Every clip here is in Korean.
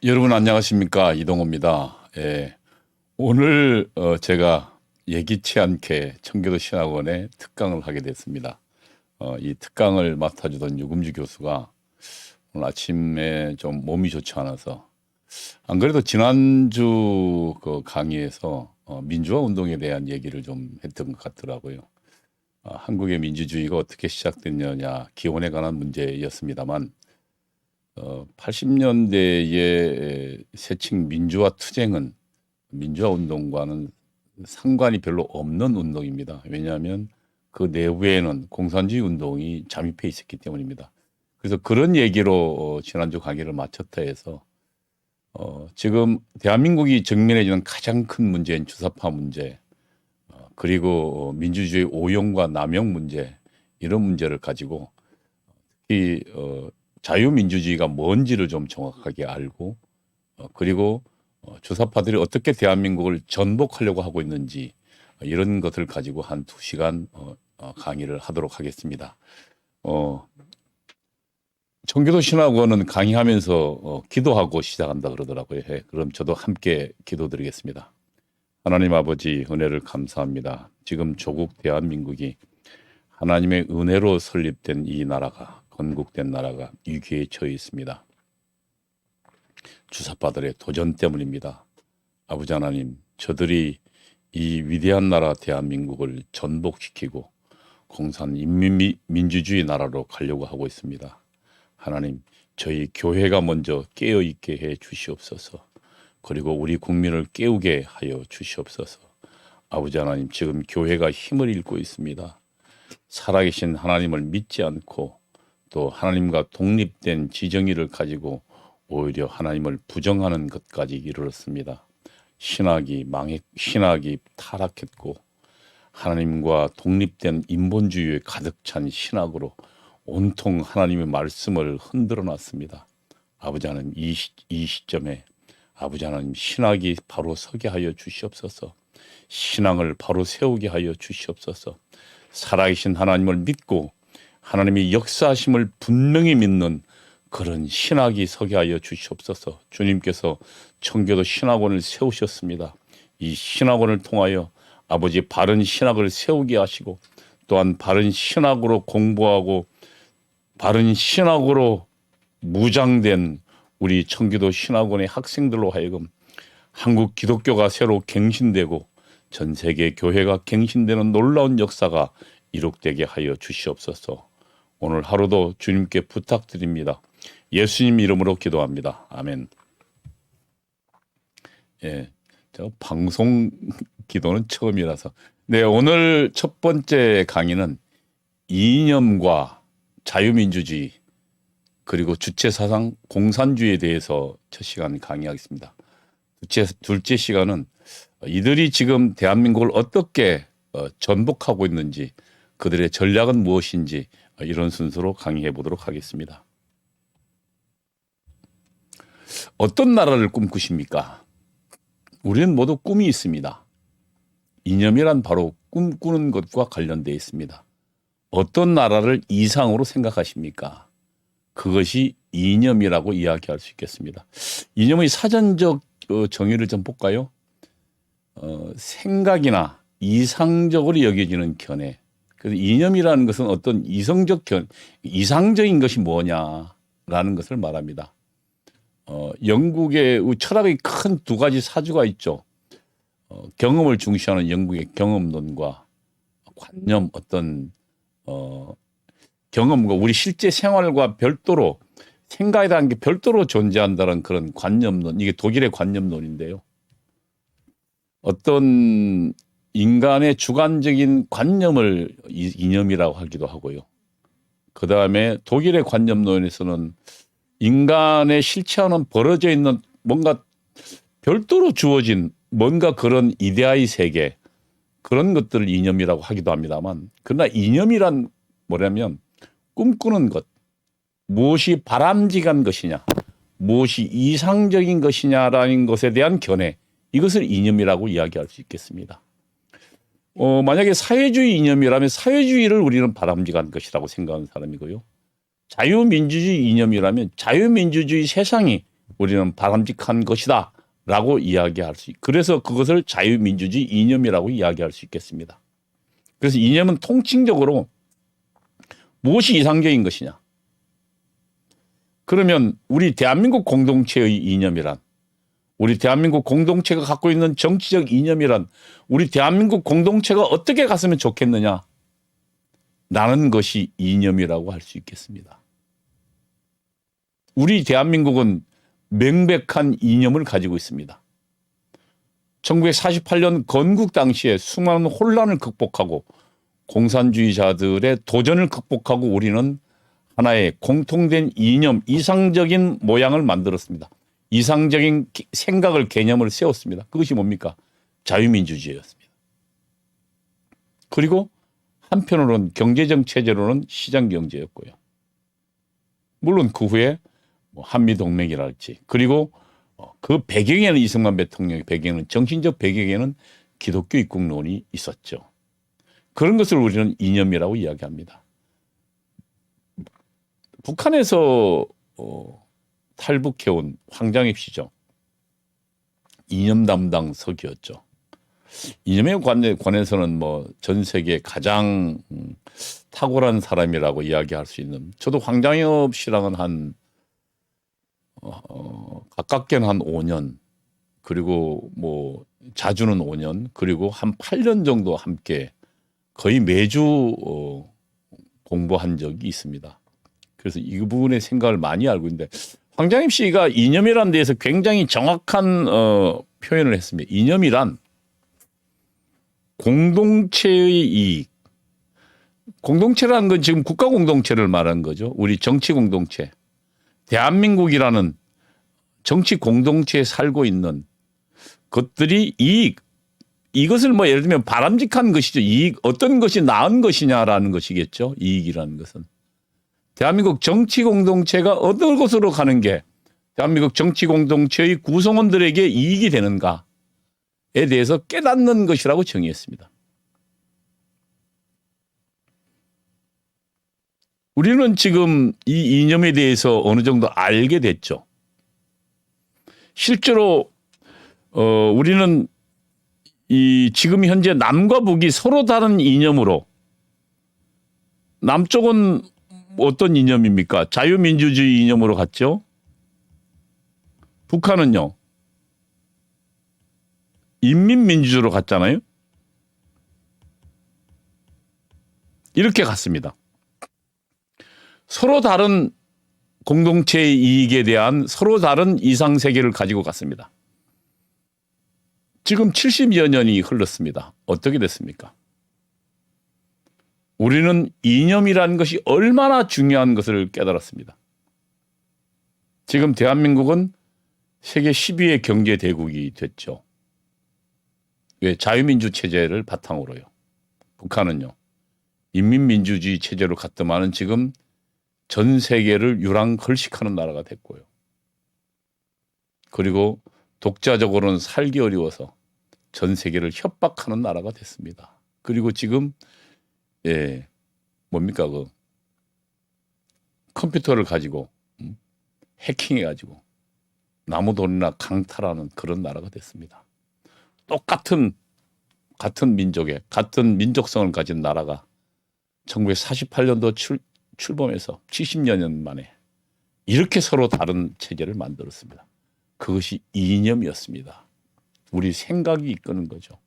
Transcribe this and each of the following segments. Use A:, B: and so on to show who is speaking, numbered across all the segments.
A: 여러분 안녕하십니까, 이동호입니다. 예, 오늘 제가 예기치 않게 청교도 신학원에 특강을 하게 됐습니다. 이 특강을 맡아주던 유금주 교수가 오늘 아침에 좀 몸이 좋지 않아서, 안 그래도 지난주 그 강의에서 민주화 운동에 대한 얘기를 좀 했던 것 같더라고요. 한국의 민주주의가 어떻게 시작됐느냐, 기원에 관한 문제였습니다만 80년대의 세칭 민주화 투쟁은 민주화 운동과는 상관이 별로 없는 운동입니다. 왜냐하면 그 내부에는 공산주의 운동이 잠입해 있었기 때문입니다. 그래서 그런 얘기로 지난주 강의를 마쳤다 해서 지금 대한민국이 직면해지는 가장 큰 문제인 주사파 문제, 그리고 민주주의 오용과 남용 문제, 이런 문제를 가지고 이 자유민주주의가 뭔지를 좀 정확하게 알고, 그리고 주사파들이 어떻게 대한민국을 전복하려고 하고 있는지, 이런 것을 가지고 한 2시간 강의를 하도록 하겠습니다. 청교도 신학원은 강의하면서 기도하고 시작한다 그러더라고요. 그럼 저도 함께 기도드리겠습니다. 하나님 아버지, 은혜를 감사합니다. 지금 조국 대한민국이 하나님의 은혜로 설립된 이 나라가, 건국된 나라가 위기에 처해 있습니다. 주사파들의 도전 때문입니다. 아버지 하나님, 저들이 이 위대한 나라 대한민국을 전복시키고 공산인민민주주의 나라로 가려고 하고 있습니다. 하나님, 저희 교회가 먼저 깨어있게 해 주시옵소서. 그리고 우리 국민을 깨우게 하여 주시옵소서. 아버지 하나님, 지금 교회가 힘을 잃고 있습니다. 살아계신 하나님을 믿지 않고 또 하나님과 독립된 지정의를 가지고 오히려 하나님을 부정하는 것까지 이르렀습니다. 신학이 타락했고 하나님과 독립된 인본주의에 가득 찬 신학으로 온통 하나님의 말씀을 흔들어 놨습니다. 아버지 하나님, 이 시점에 아버지 하나님, 신학이 바로 서게 하여 주시옵소서. 신앙을 바로 세우게 하여 주시옵소서. 살아계신 하나님을 믿고 하나님의 역사하심을 분명히 믿는 그런 신학이 서게 하여 주시옵소서. 주님께서 청교도 신학원을 세우셨습니다. 이 신학원을 통하여 아버지 바른 신학을 세우게 하시고, 또한 바른 신학으로 공부하고 바른 신학으로 무장된 우리 청교도 신학원의 학생들로 하여금 한국 기독교가 새로 갱신되고 전 세계 교회가 갱신되는 놀라운 역사가 이룩되게 하여 주시옵소서. 오늘 하루도 주님께 부탁드립니다. 예수님 이름으로 기도합니다. 아멘. 예, 저 방송 기도는 처음이라서. 네, 오늘 첫 번째 강의는 이념과 자유민주주의 그리고 주체사상 공산주의에 대해서 첫 시간 강의하겠습니다. 둘째 시간은 이들이 지금 대한민국을 어떻게 전복하고 있는지, 그들의 전략은 무엇인지, 이런 순서로 강의해 보도록 하겠습니다. 어떤 나라를 꿈꾸십니까? 우리는 모두 꿈이 있습니다. 이념이란 바로 꿈꾸는 것과 관련되어 있습니다. 어떤 나라를 이상으로 생각하십니까? 그것이 이념이라고 이야기할 수 있겠습니다. 이념의 사전적 정의를 좀 볼까요? 생각이나 이상적으로 여겨지는 견해. 그래서 이념이라는 것은 어떤 이상적인 것이 뭐냐라는 것을 말합니다. 영국의 철학의 큰 2가지 사주가 있죠. 경험을 중시하는 영국의 경험론과 관념, 어떤 경험과 우리 실제 생활과 별도로, 생각이라는 게 별도로 존재한다는 그런 관념론, 이게 독일의 관념론인데요. 어떤 인간의 주관적인 관념을 이념이라고 하기도 하고요. 그 다음에 독일의 관념론에서는 인간의 실체와는 벌어져 있는 뭔가 별도로 주어진 뭔가 그런 이데아의 세계, 그런 것들을 이념이라고 하기도 합니다만, 그러나 이념이란 뭐냐면 꿈꾸는 것, 무엇이 바람직한 것이냐, 무엇이 이상적인 것이냐라는 것에 대한 견해, 이것을 이념이라고 이야기할 수 있겠습니다. 만약에 사회주의 이념이라면 사회주의를 우리는 바람직한 것이라고 생각하는 사람이고요. 자유민주주의 이념이라면 자유민주주의 세상이 우리는 바람직한 것이다 라고 이야기할 수 그래서 그것을 자유민주주의 이념이라고 이야기할 수 있겠습니다. 그래서 이념은 통칭적으로 무엇이 이상적인 것이냐. 그러면 우리 대한민국 공동체의 이념이란, 우리 대한민국 공동체가 갖고 있는 정치적 이념이란, 우리 대한민국 공동체가 어떻게 갔으면 좋겠느냐 라는 것이 이념이라고 할 수 있겠습니다. 우리 대한민국은 명백한 이념을 가지고 있습니다. 1948년 건국 당시에 수많은 혼란을 극복하고 공산주의자들의 도전을 극복하고 우리는 하나의 공통된 이념, 이상적인 모양을 만들었습니다. 이상적인 생각을, 개념을 세웠습니다. 그것이 뭡니까? 자유민주주의였습니다. 그리고 한편으로는 경제적 체제로는 시장경제였고요. 물론 그 후에 한미동맹이랄지, 그리고 그 배경에는 이승만 대통령의 배경에는, 정신적 배경에는 기독교 입국론이 있었죠. 그런 것을 우리는 이념이라고 이야기합니다. 북한에서 탈북해온 황장엽 씨죠. 이념 담당 서기였죠. 이념에 관해서는 뭐 전 세계 가장 탁월한 사람이라고 이야기할 수 있는, 저도 황장엽 씨랑은 한 가깝게는 한 5년, 그리고 뭐 자주는 5년, 그리고 한 8년 정도 함께 거의 매주 공부한 적이 있습니다. 그래서 이 부분의 생각을 많이 알고 있는데, 황장엽 씨가 이념이라는 데에서 굉장히 정확한 표현을 했습니다. 이념이란 공동체의 이익. 공동체라는 건 지금 국가 공동체를 말하는 거죠. 우리 정치 공동체. 대한민국이라는 정치 공동체에 살고 있는 것들이 이익. 이것을 뭐 예를 들면 바람직한 것이죠. 이익, 어떤 것이 나은 것이냐라는 것이겠죠. 이익이라는 것은. 대한민국 정치 공동체가 어떤 곳으로 가는 게 대한민국 정치 공동체의 구성원들에게 이익이 되는가에 대해서 깨닫는 것이라고 정의했습니다. 우리는 지금 이 이념에 대해서 어느 정도 알게 됐죠. 실제로 우리는 지금 현재 남과 북이 서로 다른 이념으로, 남쪽은 어떤 이념입니까? 자유민주주의 이념으로 갔죠. 북한은요, 인민민주주의로 갔잖아요. 이렇게 갔습니다. 서로 다른 공동체의 이익에 대한 서로 다른 이상세계를 가지고 갔습니다. 지금 70여 년이 흘렀습니다. 어떻게 됐습니까? 우리는 이념이라는 것이 얼마나 중요한 것을 깨달았습니다. 지금 대한민국은 세계 10위의 경제 대국이 됐죠. 왜? 자유민주 체제를 바탕으로요. 북한은요, 인민민주주의 체제로 갔더만은 지금 전 세계를 유랑걸식하는 나라가 됐고요. 그리고 독자적으로는 살기 어려워서 전 세계를 협박하는 나라가 됐습니다. 그리고 지금 뭡니까, 그 컴퓨터를 가지고 해킹해가지고 나무돈이나 강탈하는 그런 나라가 됐습니다. 똑같은 같은 민족의 같은 민족성을 가진 나라가 1948년도 출범해서 70여 년 만에 이렇게 서로 다른 체제를 만들었습니다. 그것이 이념이었습니다. 우리 생각이 이끄는 거죠.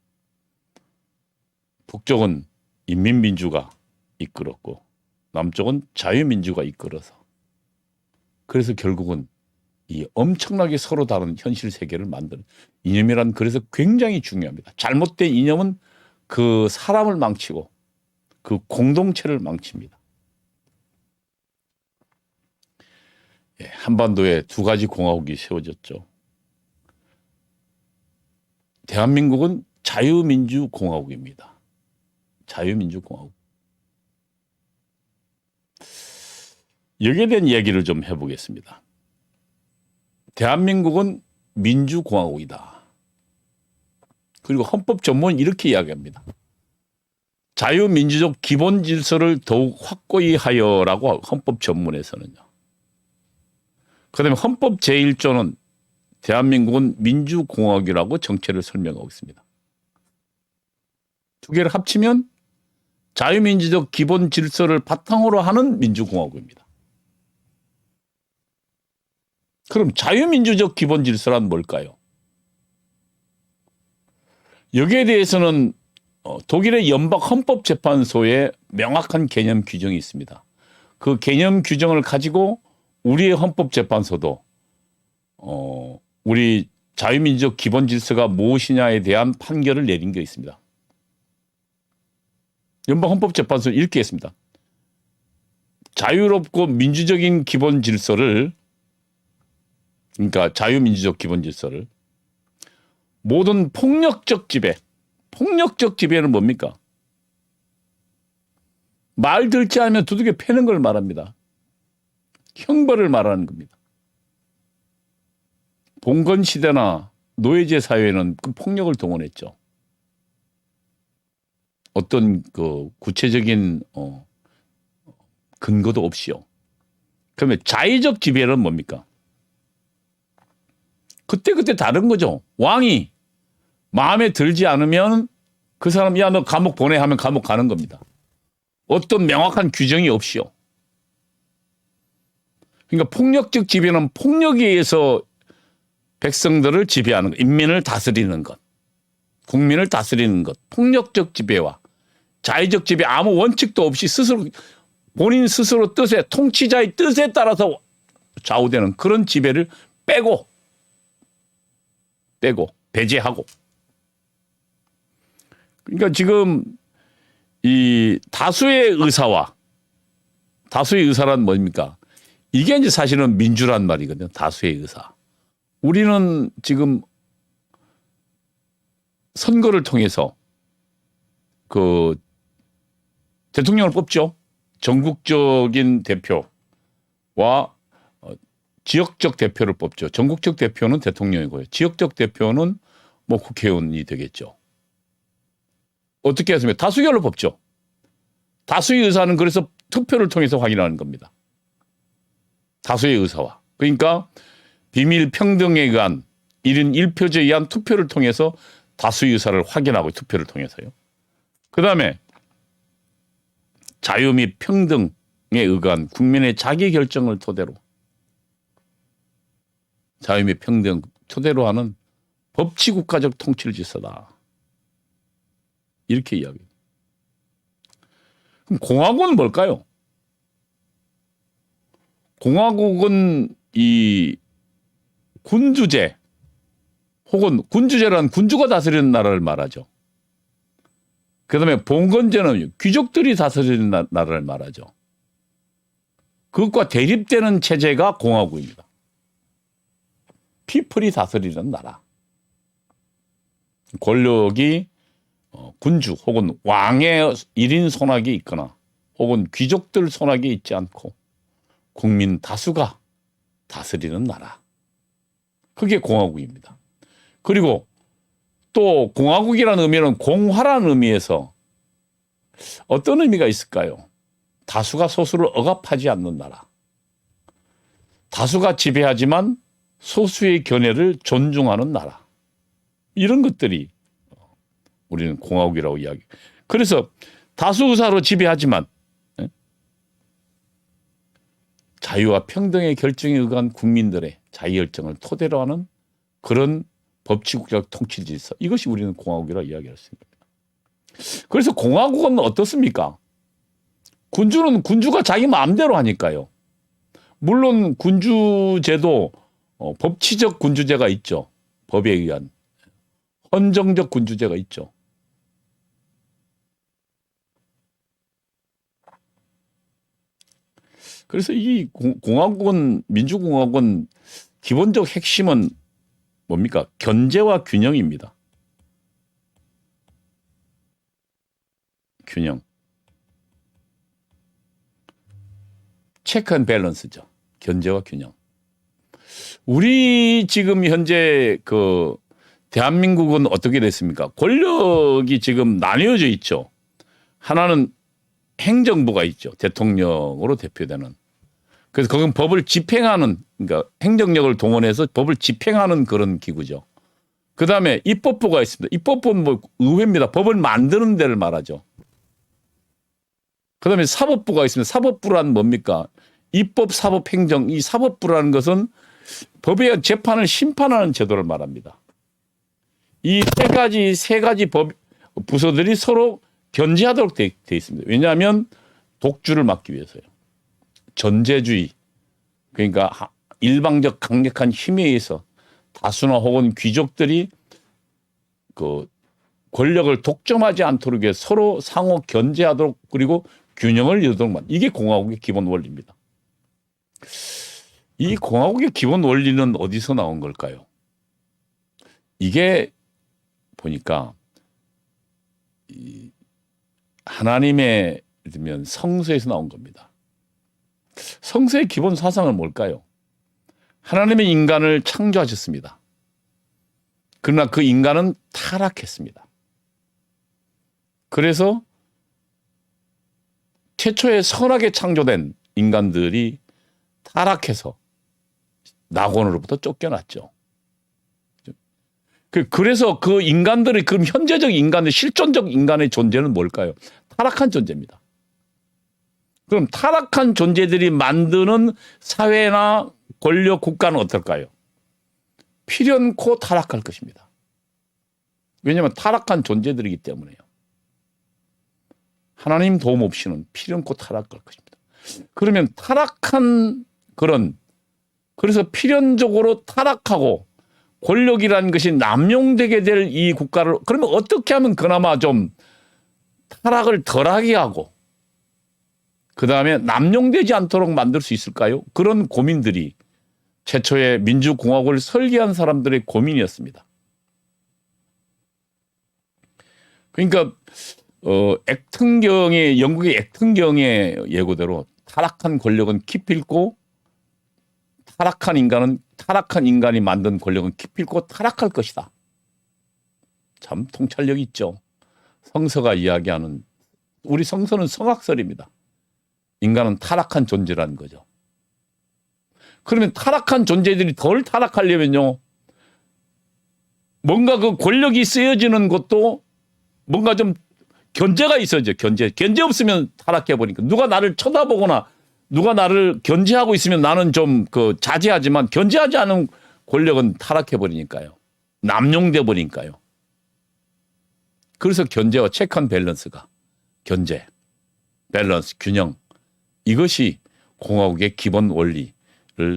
A: 북쪽은 인민민주가 이끌었고 남쪽은 자유민주가 이끌어서, 그래서 결국은 이 엄청나게 서로 다른 현실 세계를 만드는 이념이란, 그래서 굉장히 중요합니다. 잘못된 이념은 그 사람을 망치고 그 공동체를 망칩니다. 한반도에 두 가지 공화국이 세워졌죠. 대한민국은 자유민주공화국입니다. 자유민주공화국. 여기에 대한 이야기를 좀 해보겠습니다. 대한민국은 민주공화국이다. 그리고 헌법 전문은 이렇게 이야기합니다. 자유민주적 기본 질서를 더욱 확고히 하여라고 헌법 전문에서는요. 그다음에 헌법 제1조는 대한민국은 민주공화국이라고 정체를 설명하고 있습니다. 두 개를 합치면 자유민주적 기본 질서를 바탕으로 하는 민주공화국입니다. 그럼 자유민주적 기본 질서란 뭘까요? 여기에 대해서는 독일의 연방헌법재판소에 명확한 개념 규정이 있습니다. 그 개념 규정을 가지고 우리의 헌법재판소도 우리 자유민주적 기본 질서가 무엇이냐에 대한 판결을 내린 게 있습니다. 연방헌법재판소는 이렇게 했습니다. 자유롭고 민주적인 기본 질서를, 그러니까 자유민주적 기본 질서를 모든 폭력적 지배는 뭡니까? 말 듣지 않으면 두들겨 패는 걸 말합니다. 형벌을 말하는 겁니다. 봉건 시대나 노예제 사회는 그 폭력을 동원했죠. 어떤 그 구체적인 근거도 없이요. 그러면 자의적 지배는 뭡니까? 그때 다른 거죠. 왕이 마음에 들지 않으면 그 사람, 야, 너 감옥 보내 하면 감옥 가는 겁니다. 어떤 명확한 규정이 없이요. 그러니까 폭력적 지배는 폭력에 의해서 백성들을 지배하는 것, 인민을 다스리는 것, 국민을 다스리는 것, 폭력적 지배와 자의적 지배, 아무 원칙도 없이 본인 스스로 뜻에, 통치자의 뜻에 따라서 좌우되는 그런 지배를 빼고 배제하고. 그러니까 지금 이 다수의 의사란 뭡니까? 이게 이제 사실은 민주란 말이거든요. 다수의 의사. 우리는 지금 선거를 통해서 그 대통령을 뽑죠. 전국적인 대표와 지역적 대표를 뽑죠. 전국적 대표는 대통령이고요. 지역적 대표는 뭐 국회의원이 되겠죠. 어떻게 했으면 다수결로 뽑죠. 다수의 의사는 그래서 투표를 통해서 확인하는 겁니다. 다수의 의사와. 그러니까 비밀 평등에 의한 1인 1표제에 의한 투표를 통해서 다수의 의사를 확인하고 투표를 통해서요. 그다음에 자유 및 평등에 의한 국민의 자기 결정을 토대로 자유 및 평등 토대로 하는 법치국가적 통치 질서다. 이렇게 이야기해요. 그럼 공화국은 뭘까요? 공화국은 이 군주제 혹은 군주제란 군주가 다스리는 나라를 말하죠. 그다음에 봉건제는 귀족들이 다스리는 나라를 말하죠. 그것과 대립되는 체제가 공화국입니다. 피플이 다스리는 나라. 권력이 군주 혹은 왕의 1인 손아귀에 있거나 혹은 귀족들 손아귀에 있지 않고 국민 다수가 다스리는 나라. 그게 공화국입니다. 그리고 또 공화국이라는 의미는 공화라는 의미에서 어떤 의미가 있을까요? 다수가 소수를 억압하지 않는 나라. 다수가 지배하지만 소수의 견해를 존중하는 나라. 이런 것들이 우리는 공화국이라고 이야기. 그래서 다수 의사로 지배하지만 자유와 평등의 결정에 의한 국민들의 자유결정을 토대로 하는 그런 법치국적 통치 질서. 이것이 우리는 공화국이라고 이야기할 수 있습니다. 그래서 공화국은 어떻습니까? 군주는 군주가 자기 마음대로 하니까요. 물론 군주제도 법치적 군주제가 있죠. 법에 의한. 헌정적 군주제가 있죠. 그래서 이 공화국은, 민주공화국은 기본적 핵심은 뭡니까? 견제와 균형입니다. 균형. 체크 앤 밸런스죠. 견제와 균형. 우리 지금 현재 그 대한민국은 어떻게 됐습니까? 권력이 지금 나뉘어져 있죠. 하나는 행정부가 있죠. 대통령으로 대표되는. 그래서 그건 법을 집행하는, 그러니까 행정력을 동원해서 법을 집행하는 그런 기구죠. 그다음에 입법부가 있습니다. 입법부는 뭐 의회입니다. 법을 만드는 데를 말하죠. 그다음에 사법부가 있습니다. 사법부란 뭡니까? 입법, 사법, 행정. 이 사법부라는 것은 법에 의한 재판을 심판하는 제도를 말합니다. 이 세 가지 법 부서들이 서로 견제하도록 돼 있습니다. 왜냐하면 독주를 막기 위해서요. 전제주의, 그러니까 일방적 강력한 힘에 의해서 다수나 혹은 귀족들이 그 권력을 독점하지 않도록 위해 서로 상호 견제하도록, 그리고 균형을 이루도록 이게 공화국의 기본 원리입니다. 이 공화국의 기본 원리는 어디서 나온 걸까요? 이게 보니까 하나님의 성서에서 나온 겁니다. 성서의 기본 사상은 뭘까요? 하나님의 인간을 창조하셨습니다. 그러나 그 인간은 타락했습니다. 그래서 최초에 선하게 창조된 인간들이 타락해서 낙원으로부터 쫓겨났죠. 그래서 그 인간들의, 그럼 현재적 인간의, 실존적 인간의 존재는 뭘까요? 타락한 존재입니다. 그럼 타락한 존재들이 만드는 사회나 권력, 국가는 어떨까요? 필연코 타락할 것입니다. 왜냐하면 타락한 존재들이기 때문에요. 하나님 도움 없이는 필연코 타락할 것입니다. 그러면 타락한 그래서 필연적으로 타락하고 권력이라는 것이 남용되게 될 이 국가를, 그러면 어떻게 하면 그나마 좀 타락을 덜하게 하고 그다음에 남용되지 않도록 만들 수 있을까요? 그런 고민들이 최초의 민주공화국을 설계한 사람들의 고민이었습니다. 그러니까 영국의 액튼경의 예고대로 타락한 권력은 기필코, 타락한 인간이 만든 권력은 기필코 타락할 것이다. 참 통찰력 있죠. 성서가 이야기하는, 우리 성서는 성악설입니다. 인간은 타락한 존재라는 거죠. 그러면 타락한 존재들이 덜 타락하려면요, 뭔가 그 권력이 쓰여지는 것도 뭔가 좀 견제가 있어야죠. 견제 없으면 타락해버리니까. 누가 나를 쳐다보거나 누가 나를 견제하고 있으면 나는 좀 자제하지만, 견제하지 않은 권력은 타락해버리니까요. 남용돼 버리니까요. 그래서 견제와 체크 밸런스가, 견제, 밸런스, 균형, 이것이 공화국의 기본 원리를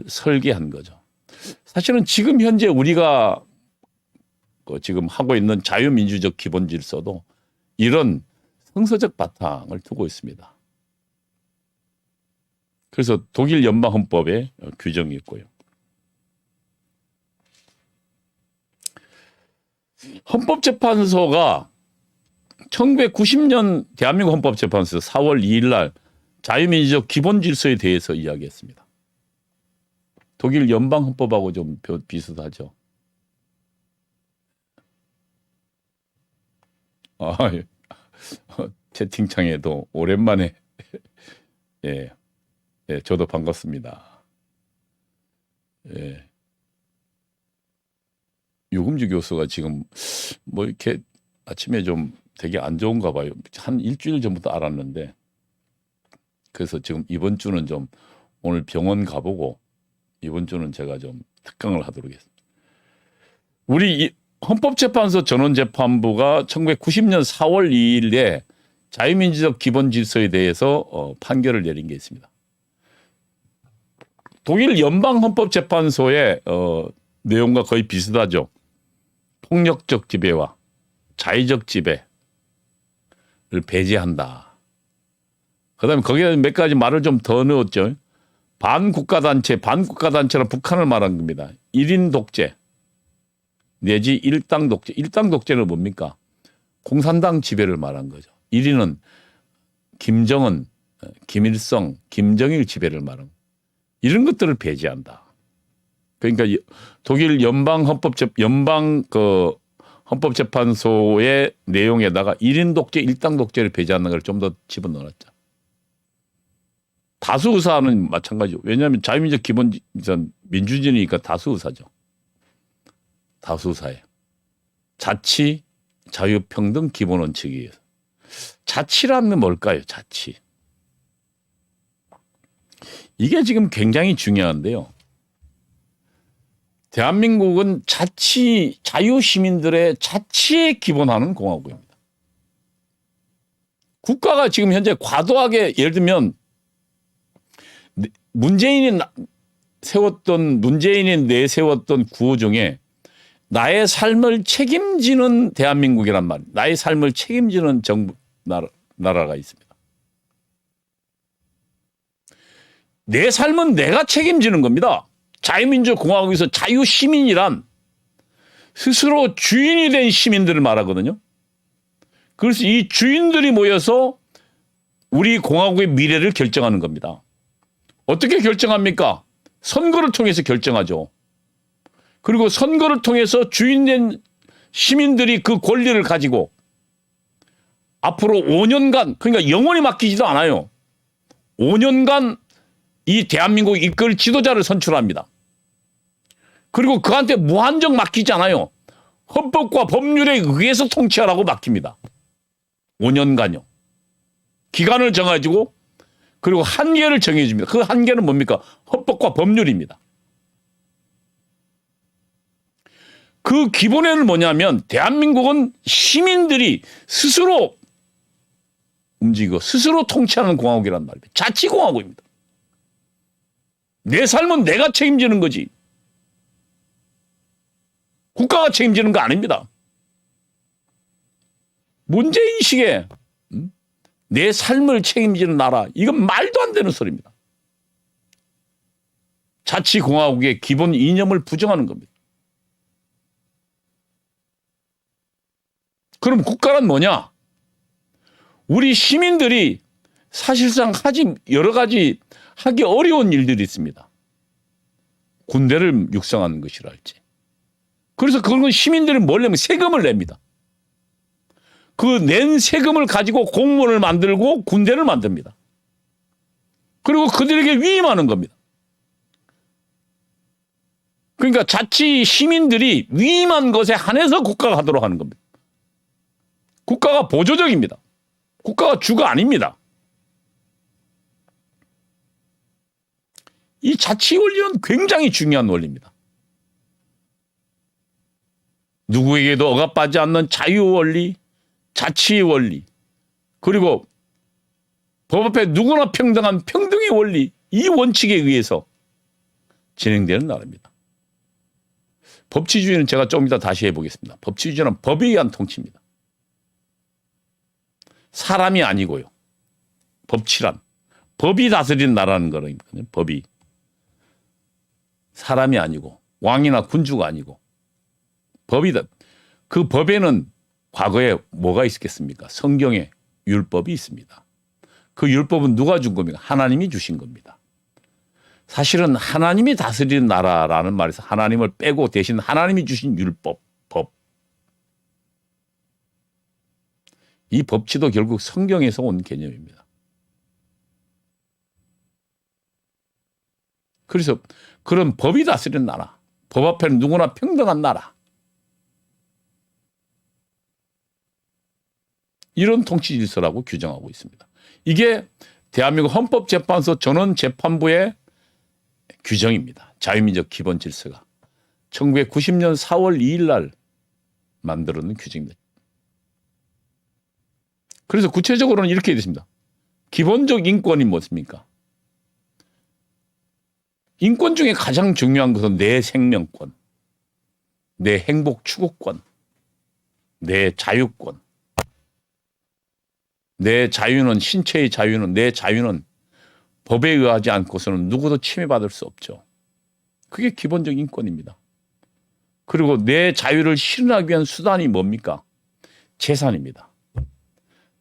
A: 설계한 거죠. 사실은 지금 현재 우리가 지금 하고 있는 자유민주적 기본 질서도 이런 성서적 바탕을 두고 있습니다. 그래서 독일 연방헌법에 규정이 있고요. 헌법재판소가 1990년 대한민국 헌법재판소에서 4월 2일 날 자유민주적 기본 질서에 대해서 이야기했습니다. 독일 연방헌법하고 좀 비슷하죠. 채팅창에도 오랜만에 예, 저도 반갑습니다. 예. 유금주 교수가 지금 뭐 이렇게 아침에 좀 되게 안 좋은가 봐요. 한 일주일 전부터 알았는데, 그래서 지금 이번 주는 좀 오늘 병원 가보고 이번 주는 제가 좀 특강을 하도록 하겠습니다. 우리 헌법재판소 전원재판부가 1990년 4월 2일에 자유민주적 기본 질서에 대해서 판결을 내린 게 있습니다. 독일 연방헌법재판소의 내용과 거의 비슷하죠. 폭력적 지배와 자의적 지배를 배제한다. 그다음에 거기에 몇 가지 말을 좀 더 넣었죠. 반국가단체는 북한을 말한 겁니다. 1인 독재 내지 일당 독재. 일당 독재는 뭡니까? 공산당 지배를 말한 거죠. 1위는 김정은, 김일성, 김정일 지배를 말한 거죠. 이런 것들을 배제한다. 그러니까 독일 헌법재판소의 내용에다가 1인 독재, 일당 독재를 배제하는 걸 좀 더 집어넣었죠. 다수 의사는 마찬가지죠. 왜냐하면 자유민주적 기본선 민주주의니까 다수 의사죠. 다수 의사예요. 자치, 자유평등 기본 원칙에 의해서. 자치라는 뭘까요? 자치. 이게 지금 굉장히 중요한데요. 대한민국은 자치, 자유시민들의 자치에 기본하는 공화국입니다. 국가가 지금 현재 과도하게 예를 들면 문재인이 내세웠던 구호 중에 나의 삶을 책임지는 대한민국이란 말, 나의 삶을 책임지는 정부, 나라가 있습니다. 내 삶은 내가 책임지는 겁니다. 자유민주공화국에서 자유시민이란 스스로 주인이 된 시민들을 말하거든요. 그래서 이 주인들이 모여서 우리 공화국의 미래를 결정하는 겁니다. 어떻게 결정합니까? 선거를 통해서 결정하죠. 그리고 선거를 통해서 주인된 시민들이 그 권리를 가지고 앞으로 5년간, 그러니까 영원히 맡기지도 않아요. 5년간 이 대한민국 이끌 지도자를 선출합니다. 그리고 그한테 무한정 맡기지 않아요. 헌법과 법률에 의해서 통치하라고 맡깁니다. 5년간요. 기간을 정해주고 그리고 한계를 정해줍니다. 그 한계는 뭡니까? 헌법과 법률입니다. 그 기본에는 뭐냐면 대한민국은 시민들이 스스로 움직이고 스스로 통치하는 공화국이란 말입니다. 자치공화국입니다. 내 삶은 내가 책임지는 거지. 국가가 책임지는 거 아닙니다. 문재인식의 내 삶을 책임지는 나라, 이건 말도 안 되는 소리입니다. 자치공화국의 기본 이념을 부정하는 겁니다. 그럼 국가란 뭐냐? 우리 시민들이 사실상 여러 가지 하기 어려운 일들이 있습니다. 군대를 육성하는 것이랄지. 그래서 그건 시민들이 뭘 내면 세금을 냅니다. 그 낸 세금을 가지고 공무원을 만들고 군대를 만듭니다. 그리고 그들에게 위임하는 겁니다. 그러니까 자치 시민들이 위임한 것에 한해서 국가가 하도록 하는 겁니다. 국가가 보조적입니다. 국가가 주가 아닙니다. 이 자치 원리는 굉장히 중요한 원리입니다. 누구에게도 억압하지 않는 자유 원리, 자치 원리, 그리고 법 앞에 누구나 평등한 평등의 원리, 이 원칙에 의해서 진행되는 나라입니다. 법치주의는 제가 조금 이따 다시 해보겠습니다. 법치주의는 법에 의한 통치입니다. 사람이 아니고요. 법치란 법이 다스리는 나라는 거거든요. 법이. 사람이 아니고 왕이나 군주가 아니고 법이다. 그 법에는 과거에 뭐가 있겠습니까? 성경에 율법이 있습니다. 그 율법은 누가 준 겁니까? 하나님이 주신 겁니다. 사실은 하나님이 다스리는 나라라는 말에서 하나님을 빼고 대신 하나님이 주신 율법, 법. 이 법치도 결국 성경에서 온 개념입니다. 그래서 그런 법이 다스리는 나라, 법 앞에는 누구나 평등한 나라, 이런 통치 질서라고 규정하고 있습니다. 이게 대한민국 헌법재판소 전원재판부의 규정입니다. 자유민주적 기본 질서가 1990년 4월 2일 날 만들어낸 규정입니다. 그래서 구체적으로는 이렇게 되어 있습니다. 기본적 인권이 무엇입니까? 인권 중에 가장 중요한 것은 내 생명권, 내 행복 추구권, 내 자유권. 내 자유는, 신체의 자유는, 내 자유는 법에 의하지 않고서는 누구도 침해받을 수 없죠. 그게 기본적 인권입니다. 그리고 내 자유를 실현하기 위한 수단이 뭡니까? 재산입니다.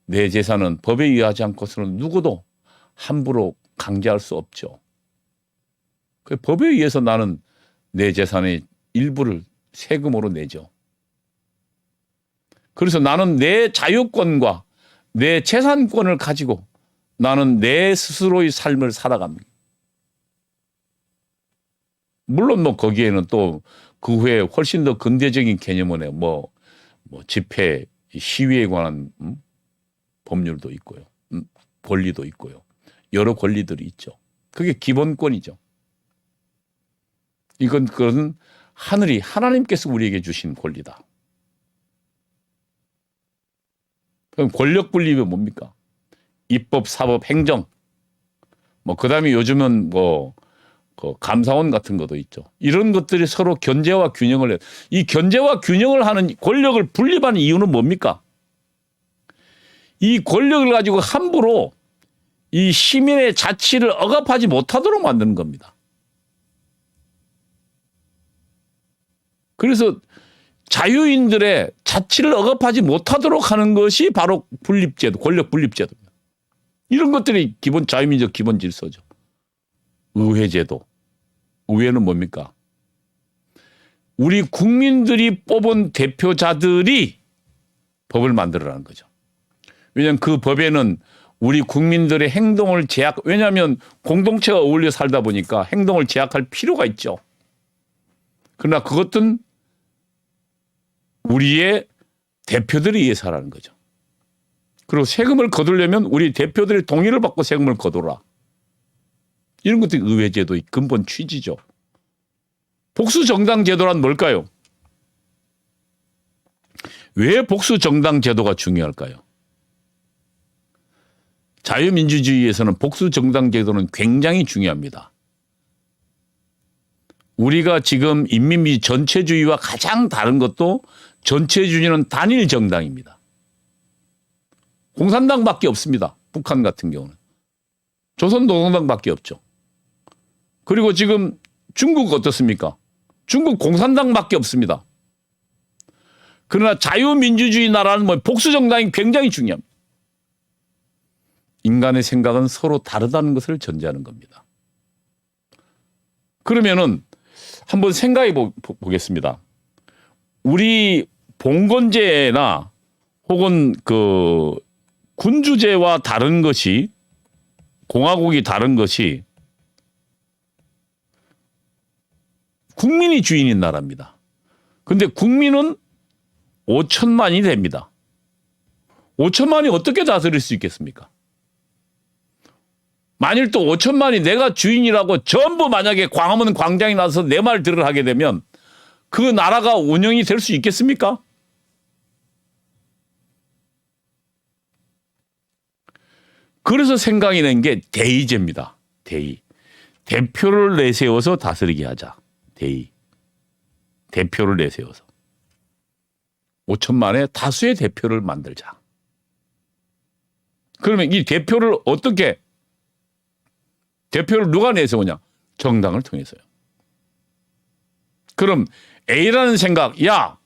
A: 내 재산은 법에 의하지 않고서는 누구도 함부로 강제할 수 없죠. 그 법에 의해서 나는 내 재산의 일부를 세금으로 내죠. 그래서 나는 내 자유권과 내 재산권을 가지고 나는 내 스스로의 삶을 살아갑니다. 물론 뭐 거기에는 또 그 후에 훨씬 더 근대적인 개념원에 뭐 집회, 시위에 관한 법률도 있고요. 권리도 있고요. 여러 권리들이 있죠. 그게 기본권이죠. 그것은 하나님께서 우리에게 주신 권리다. 그럼 권력 분립이 뭡니까? 입법, 사법, 행정. 그다음에 요즘은 그 감사원 같은 것도 있죠. 이런 것들이 서로 견제와 균형을 해요. 이 견제와 균형을 하는 권력을 분립하는 이유는 뭡니까? 이 권력을 가지고 함부로 이 시민의 자치를 억압하지 못하도록 만드는 겁니다. 그래서 자유인들의 자치를 억압하지 못하도록 하는 것이 바로 분립제도, 권력 분립제도입니다. 이런 것들이 기본 자유민주적 기본 질서죠. 의회제도. 의회는 뭡니까? 우리 국민들이 뽑은 대표자들이 법을 만들어라는 거죠. 왜냐하면 그 법에는 우리 국민들의 행동을 왜냐하면 공동체가 어울려 살다 보니까 행동을 제약할 필요가 있죠. 그러나 그것은 우리의 대표들이 의해서 하라는 거죠. 그리고 세금을 거두려면 우리 대표들의 동의를 받고 세금을 거둬라. 이런 것들이 의회제도의 근본 취지죠. 복수정당제도란 뭘까요? 왜 복수정당제도가 중요할까요? 자유민주주의에서는 복수정당제도는 굉장히 중요합니다. 우리가 지금 인민주의 전체주의와 가장 다른 것도 전체주의는 단일 정당입니다. 공산당밖에 없습니다. 북한 같은 경우는. 조선노동당밖에 없죠. 그리고 지금 중국 어떻습니까? 중국 공산당밖에 없습니다. 그러나 자유민주주의 나라는 복수정당이 굉장히 중요합니다. 인간의 생각은 서로 다르다는 것을 전제하는 겁니다. 그러면은 한번 생각해 보겠습니다. 우리 봉건제나 혹은 그 군주제와 다른 것이 공화국이 다른 것이 국민이 주인인 나라입니다. 그런데 국민은 5천만이 됩니다. 5천만이 어떻게 다스릴 수 있겠습니까? 만일 또 5천만이 내가 주인이라고 전부 만약에 광화문 광장에 나서 내 말 들으라 하게 되면 그 나라가 운영이 될 수 있겠습니까? 그래서 생각이 난 게 대의제입니다. 대의. 대표를 내세워서 다스리게 하자. 대의. 대표를 내세워서. 5천만의 다수의 대표를 만들자. 그러면 이 대표를 어떻게 대표를 누가 내세우냐? 정당을 통해서요. 그럼 A라는 생각, 야,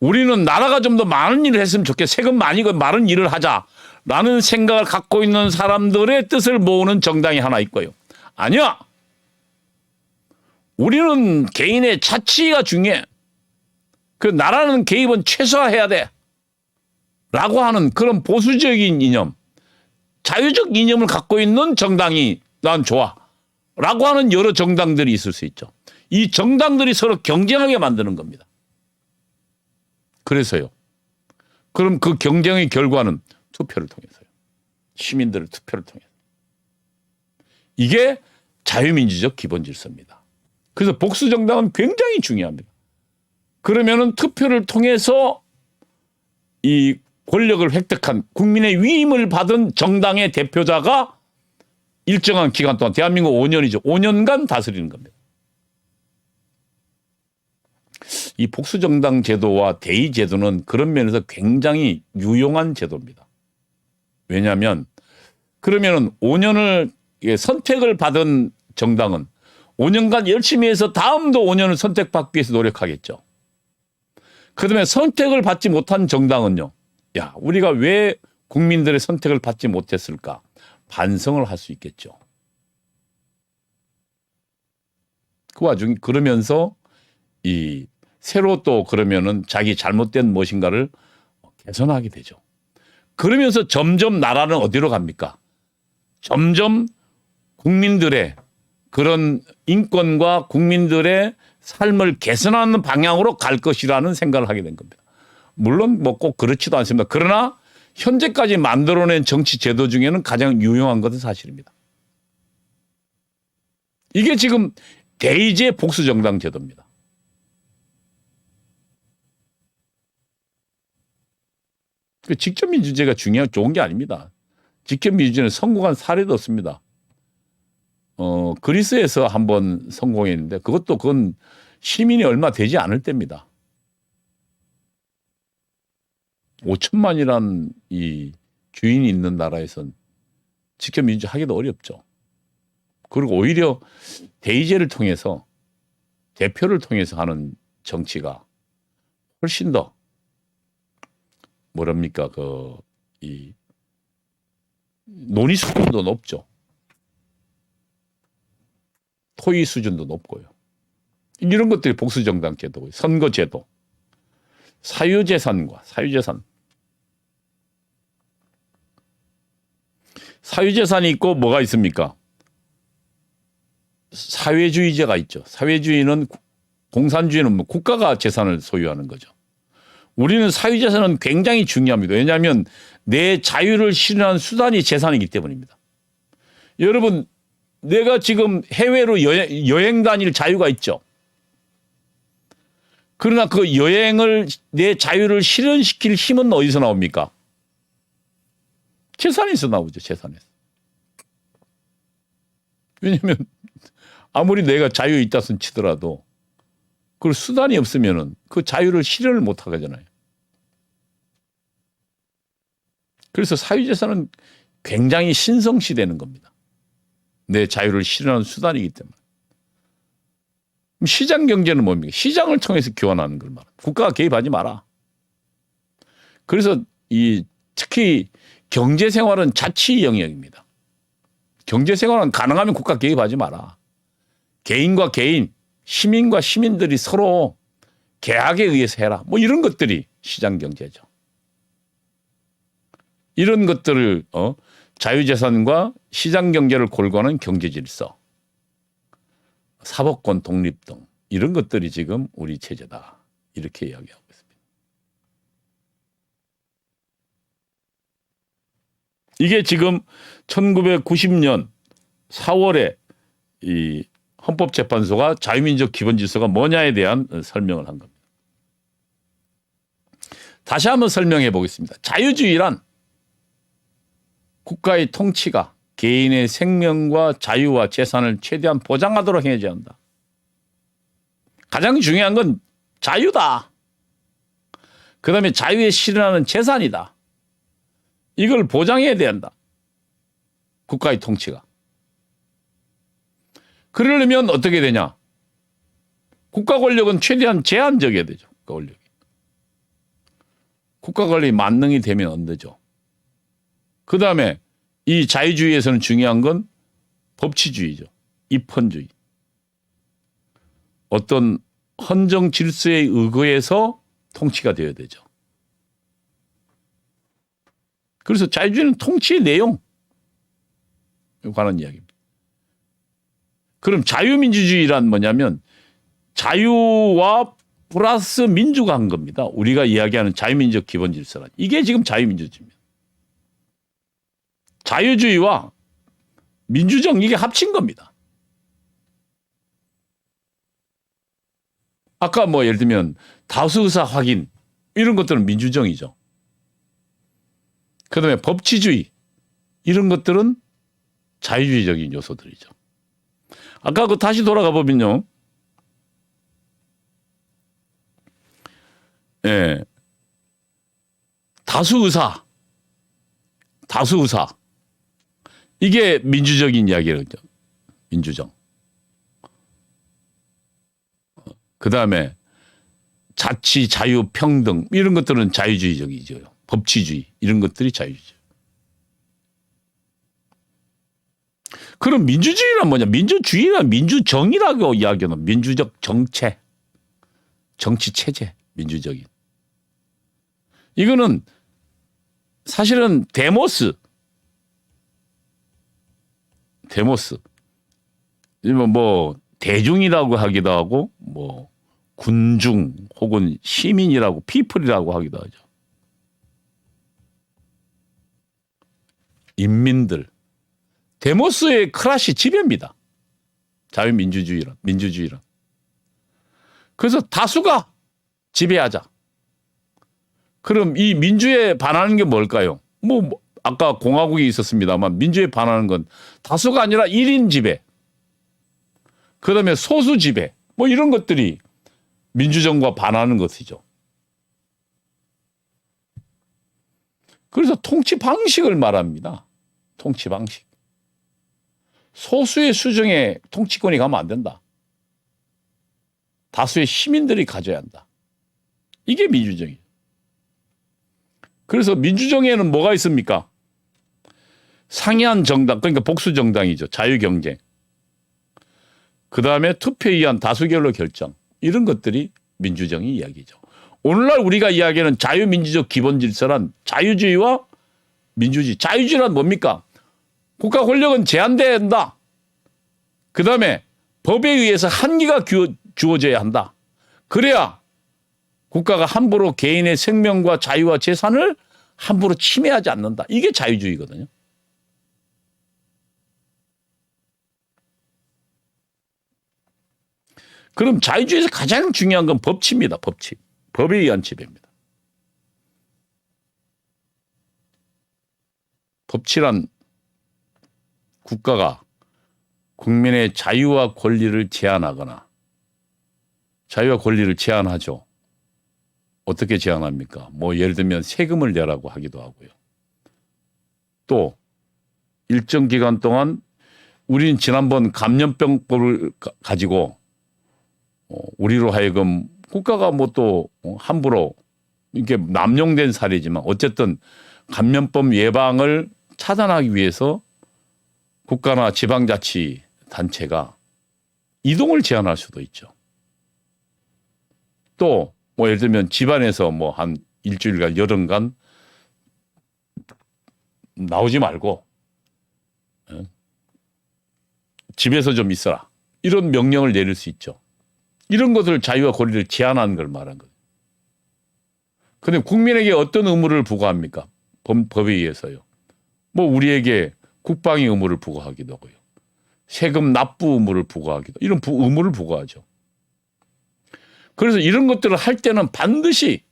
A: 우리는 나라가 좀 더 많은 일을 했으면 좋겠어. 세금 많이 많은 일을 하자라는 생각을 갖고 있는 사람들의 뜻을 모으는 정당이 하나 있고요. 아니야. 우리는 개인의 자치가 중요해. 그 나라는 개입은 최소화해야 돼. 라고 하는 그런 보수적인 이념, 자유적 이념을 갖고 있는 정당이 난 좋아. 라고 하는 여러 정당들이 있을 수 있죠. 이 정당들이 서로 경쟁하게 만드는 겁니다. 그래서요. 그럼 그 경쟁의 결과는 투표를 통해서요. 시민들의 투표를 통해서. 이게 자유민주적 기본 질서입니다. 그래서 복수정당은 굉장히 중요합니다. 그러면은 투표를 통해서 이 권력을 획득한 국민의 위임을 받은 정당의 대표자가 일정한 기간 동안 대한민국 5년이죠. 5년간 다스리는 겁니다. 이 복수정당 제도와 대의 제도는 그런 면에서 굉장히 유용한 제도입니다. 왜냐하면 그러면은 5년을 선택을 받은 정당은 5년간 열심히 해서 다음도 5년을 선택받기 위해서 노력하겠죠. 그다음에 선택을 받지 못한 정당은요. 야, 우리가 왜 국민들의 선택을 받지 못했을까? 반성을 할 수 있겠죠. 그 와중에 그러면서 이 새로 또 그러면은 자기 잘못된 무엇인가를 개선하게 되죠. 그러면서 점점 나라는 어디로 갑니까? 점점 국민들의 그런 인권과 국민들의 삶을 개선하는 방향으로 갈 것이라는 생각을 하게 된 겁니다. 물론 뭐 꼭 그렇지도 않습니다. 그러나 현재까지 만들어낸 정치 제도 중에는 가장 유용한 것은 사실입니다. 이게 지금 대의제 복수정당 제도입니다. 직접 민주제가 좋은 게 아닙니다. 직접 민주제는 성공한 사례도 없습니다. 그리스에서 한번 성공했는데 그건 시민이 얼마 되지 않을 때입니다. 5천만이란 이 주인이 있는 나라에선 직접 민주제 하기도 어렵죠. 그리고 오히려 대의제를 통해서 대표를 통해서 하는 정치가 훨씬 더 뭐랍니까 이 논의 수준도 높죠. 토의 수준도 높고요. 이런 것들이 복수정당 제도고요. 선거제도, 사유재산. 사유재산이 있고 뭐가 있습니까? 사회주의제가 있죠. 사회주의는 공산주의는 뭐 국가가 재산을 소유하는 거죠. 우리는 사유재산은 굉장히 중요합니다. 왜냐하면 내 자유를 실현하는 수단이 재산이기 때문입니다. 여러분, 내가 지금 해외로 여행 다닐 자유가 있죠. 그러나 그 여행을 내 자유를 실현시킬 힘은 어디서 나옵니까? 재산에서 나오죠. 재산에서. 왜냐하면 아무리 내가 자유 있다 손 치더라도 그 수단이 없으면은 그 자유를 실현을 못 하잖아요. 그래서 사유재산은 굉장히 신성시되는 겁니다. 내 자유를 실현하는 수단이기 때문에. 시장 경제는 뭡니까? 시장을 통해서 교환하는 걸 말합니다. 국가가 개입하지 마라. 그래서 특히 경제생활은 자치 영역입니다. 경제생활은 가능하면 국가 개입하지 마라. 개인과 개인, 시민과 시민들이 서로 계약에 의해서 해라. 뭐 이런 것들이 시장 경제죠. 이런 것들을 자유재산과 시장 경제를 골고하는 경제 질서, 사법권 독립 등 이런 것들이 지금 우리 체제다. 이렇게 이야기하고 있습니다. 이게 지금 1990년 4월에 이 헌법재판소가 자유민주적 기본질서가 뭐냐에 대한 설명을 한 겁니다. 다시 한번 설명해 보겠습니다. 자유주의란 국가의 통치가 개인의 생명과 자유와 재산을 최대한 보장하도록 해야지 한다. 가장 중요한 건 자유다. 그다음에 자유에 실현하는 재산이다. 이걸 보장해야 된다. 국가의 통치가. 그러려면 어떻게 되냐? 국가 권력은 최대한 제한적이어야 되죠. 국가 권력이. 국가 권력이 만능이 되면 안 되죠. 그다음에 이 자유주의에서는 중요한 건 법치주의죠. 입헌주의. 어떤 헌정 질서에 의거해서 통치가 되어야 되죠. 그래서 자유주의는 통치의 내용 관한 이야기입니다. 그럼 자유민주주의란 뭐냐면 자유와 플러스 민주가 한 겁니다. 우리가 이야기하는 자유민주적 기본질서란. 이게 지금 자유민주주의입니다. 자유주의와 민주적 이게 합친 겁니다. 아까 뭐 예를 들면 다수의사 확인 이런 것들은 민주정이죠. 그다음에 법치주의 이런 것들은 자유주의적인 요소들이죠. 아까 그 다시 돌아가 보면요. 예. 다수의사. 이게 민주적인 이야기거든요. 민주정. 그다음에 자치, 자유, 평등 이런 것들은 자유주의적이죠. 법치주의 이런 것들이 자유주의. 그럼 민주주의란 뭐냐? 민주주의란 민주정이라고 이야기하는 민주적 정체, 정치 체제, 민주적인. 이거는 사실은 데모스, 데모스. 뭐 대중이라고 하기도 하고 뭐 군중 혹은 시민이라고 피플이라고 하기도 하죠. 인민들. 데모스의 클래시 지배입니다. 자유민주주의란, 민주주의란. 그래서 다수가 지배하자. 그럼 이 민주에 반하는 게 뭘까요? 뭐 아까 공화국이 있었습니다만 민주에 반하는 건 다수가 아니라 1인 지배. 그다음에 소수 지배. 뭐 이런 것들이 민주정과 반하는 것이죠. 그래서 통치 방식을 말합니다. 통치 방식. 소수의 수중에 통치권이 가면 안 된다. 다수의 시민들이 가져야 한다. 이게 민주정이에요. 그래서 민주정에는 뭐가 있습니까? 상이한 정당, 그러니까 복수 정당이죠. 자유경쟁. 그다음에 투표에 의한 다수결로 결정. 이런 것들이 민주정의 이야기죠. 오늘날 우리가 이야기하는 자유민주적 기본 질서란 자유주의와 민주주의. 자유주의란 뭡니까? 국가 권력은 제한된다. 그다음에 법에 의해서 한계가 주어져야 한다. 그래야 국가가 함부로 개인의 생명과 자유와 재산을 함부로 침해하지 않는다. 이게 자유주의거든요. 그럼 자유주의에서 가장 중요한 건 법치입니다. 법치. 법에 의한 지배입니다. 법치란 국가가 국민의 자유와 권리를 제한하거나 자유와 권리를 제한하죠. 어떻게 제한합니까? 뭐 예를 들면 세금을 내라고 하기도 하고요. 또 일정 기간 동안 우리는 지난번 감염병법을 가지고 우리로 하여금 국가가 뭐 또 함부로 이렇게 남용된 사례지만 어쨌든 감염법 예방을 차단하기 위해서 국가나 지방자치단체가 이동을 제한할 수도 있죠. 또 뭐 예를 들면 집안에서 뭐 한 일주일간 열흘간 나오지 말고 집에서 좀 있어라. 이런 명령을 내릴 수 있죠. 이런 것을 자유와 권리를 제한하는 걸 말한 거예요. 그런데 국민에게 어떤 의무를 부과합니까? 법에 의해서요. 뭐 우리에게 국방의 의무를 부과하기도 하고요. 세금 납부 의무를 부과하기도 이런 의무를 부과하죠. 그래서 이런 것들을 할 때는 반드시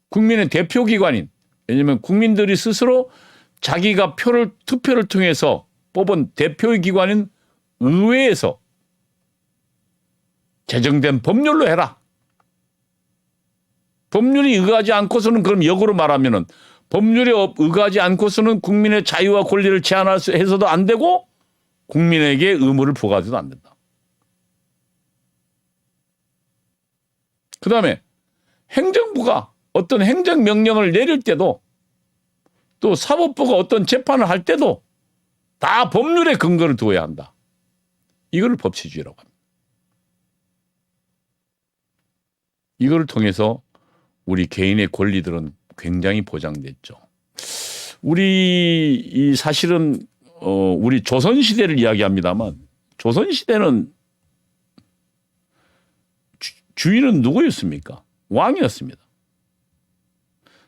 A: 국민의 대표기관인 왜냐하면 국민들이 스스로 자기가 투표를 통해서 뽑은 대표의 기관인 의회에서 제정된 법률로 해라. 법률이 의하지 않고서는 그럼 역으로 말하면은 법률에 의하지 않고서는 국민의 자유와 권리를 제한해서도 안 되고 국민에게 의무를 부과해서도 안 된다. 그다음에 행정부가 어떤 행정명령을 내릴 때도 또 사법부가 어떤 재판을 할 때도 다 법률에 근거를 두어야 한다. 이걸 법치주의라고 합니다. 이걸 통해서 우리 개인의 권리들은 굉장히 보장됐죠. 우리 사실은 우리 조선시대를 이야기합니다만 조선시대는 주인은 누구였습니까? 왕이었습니다.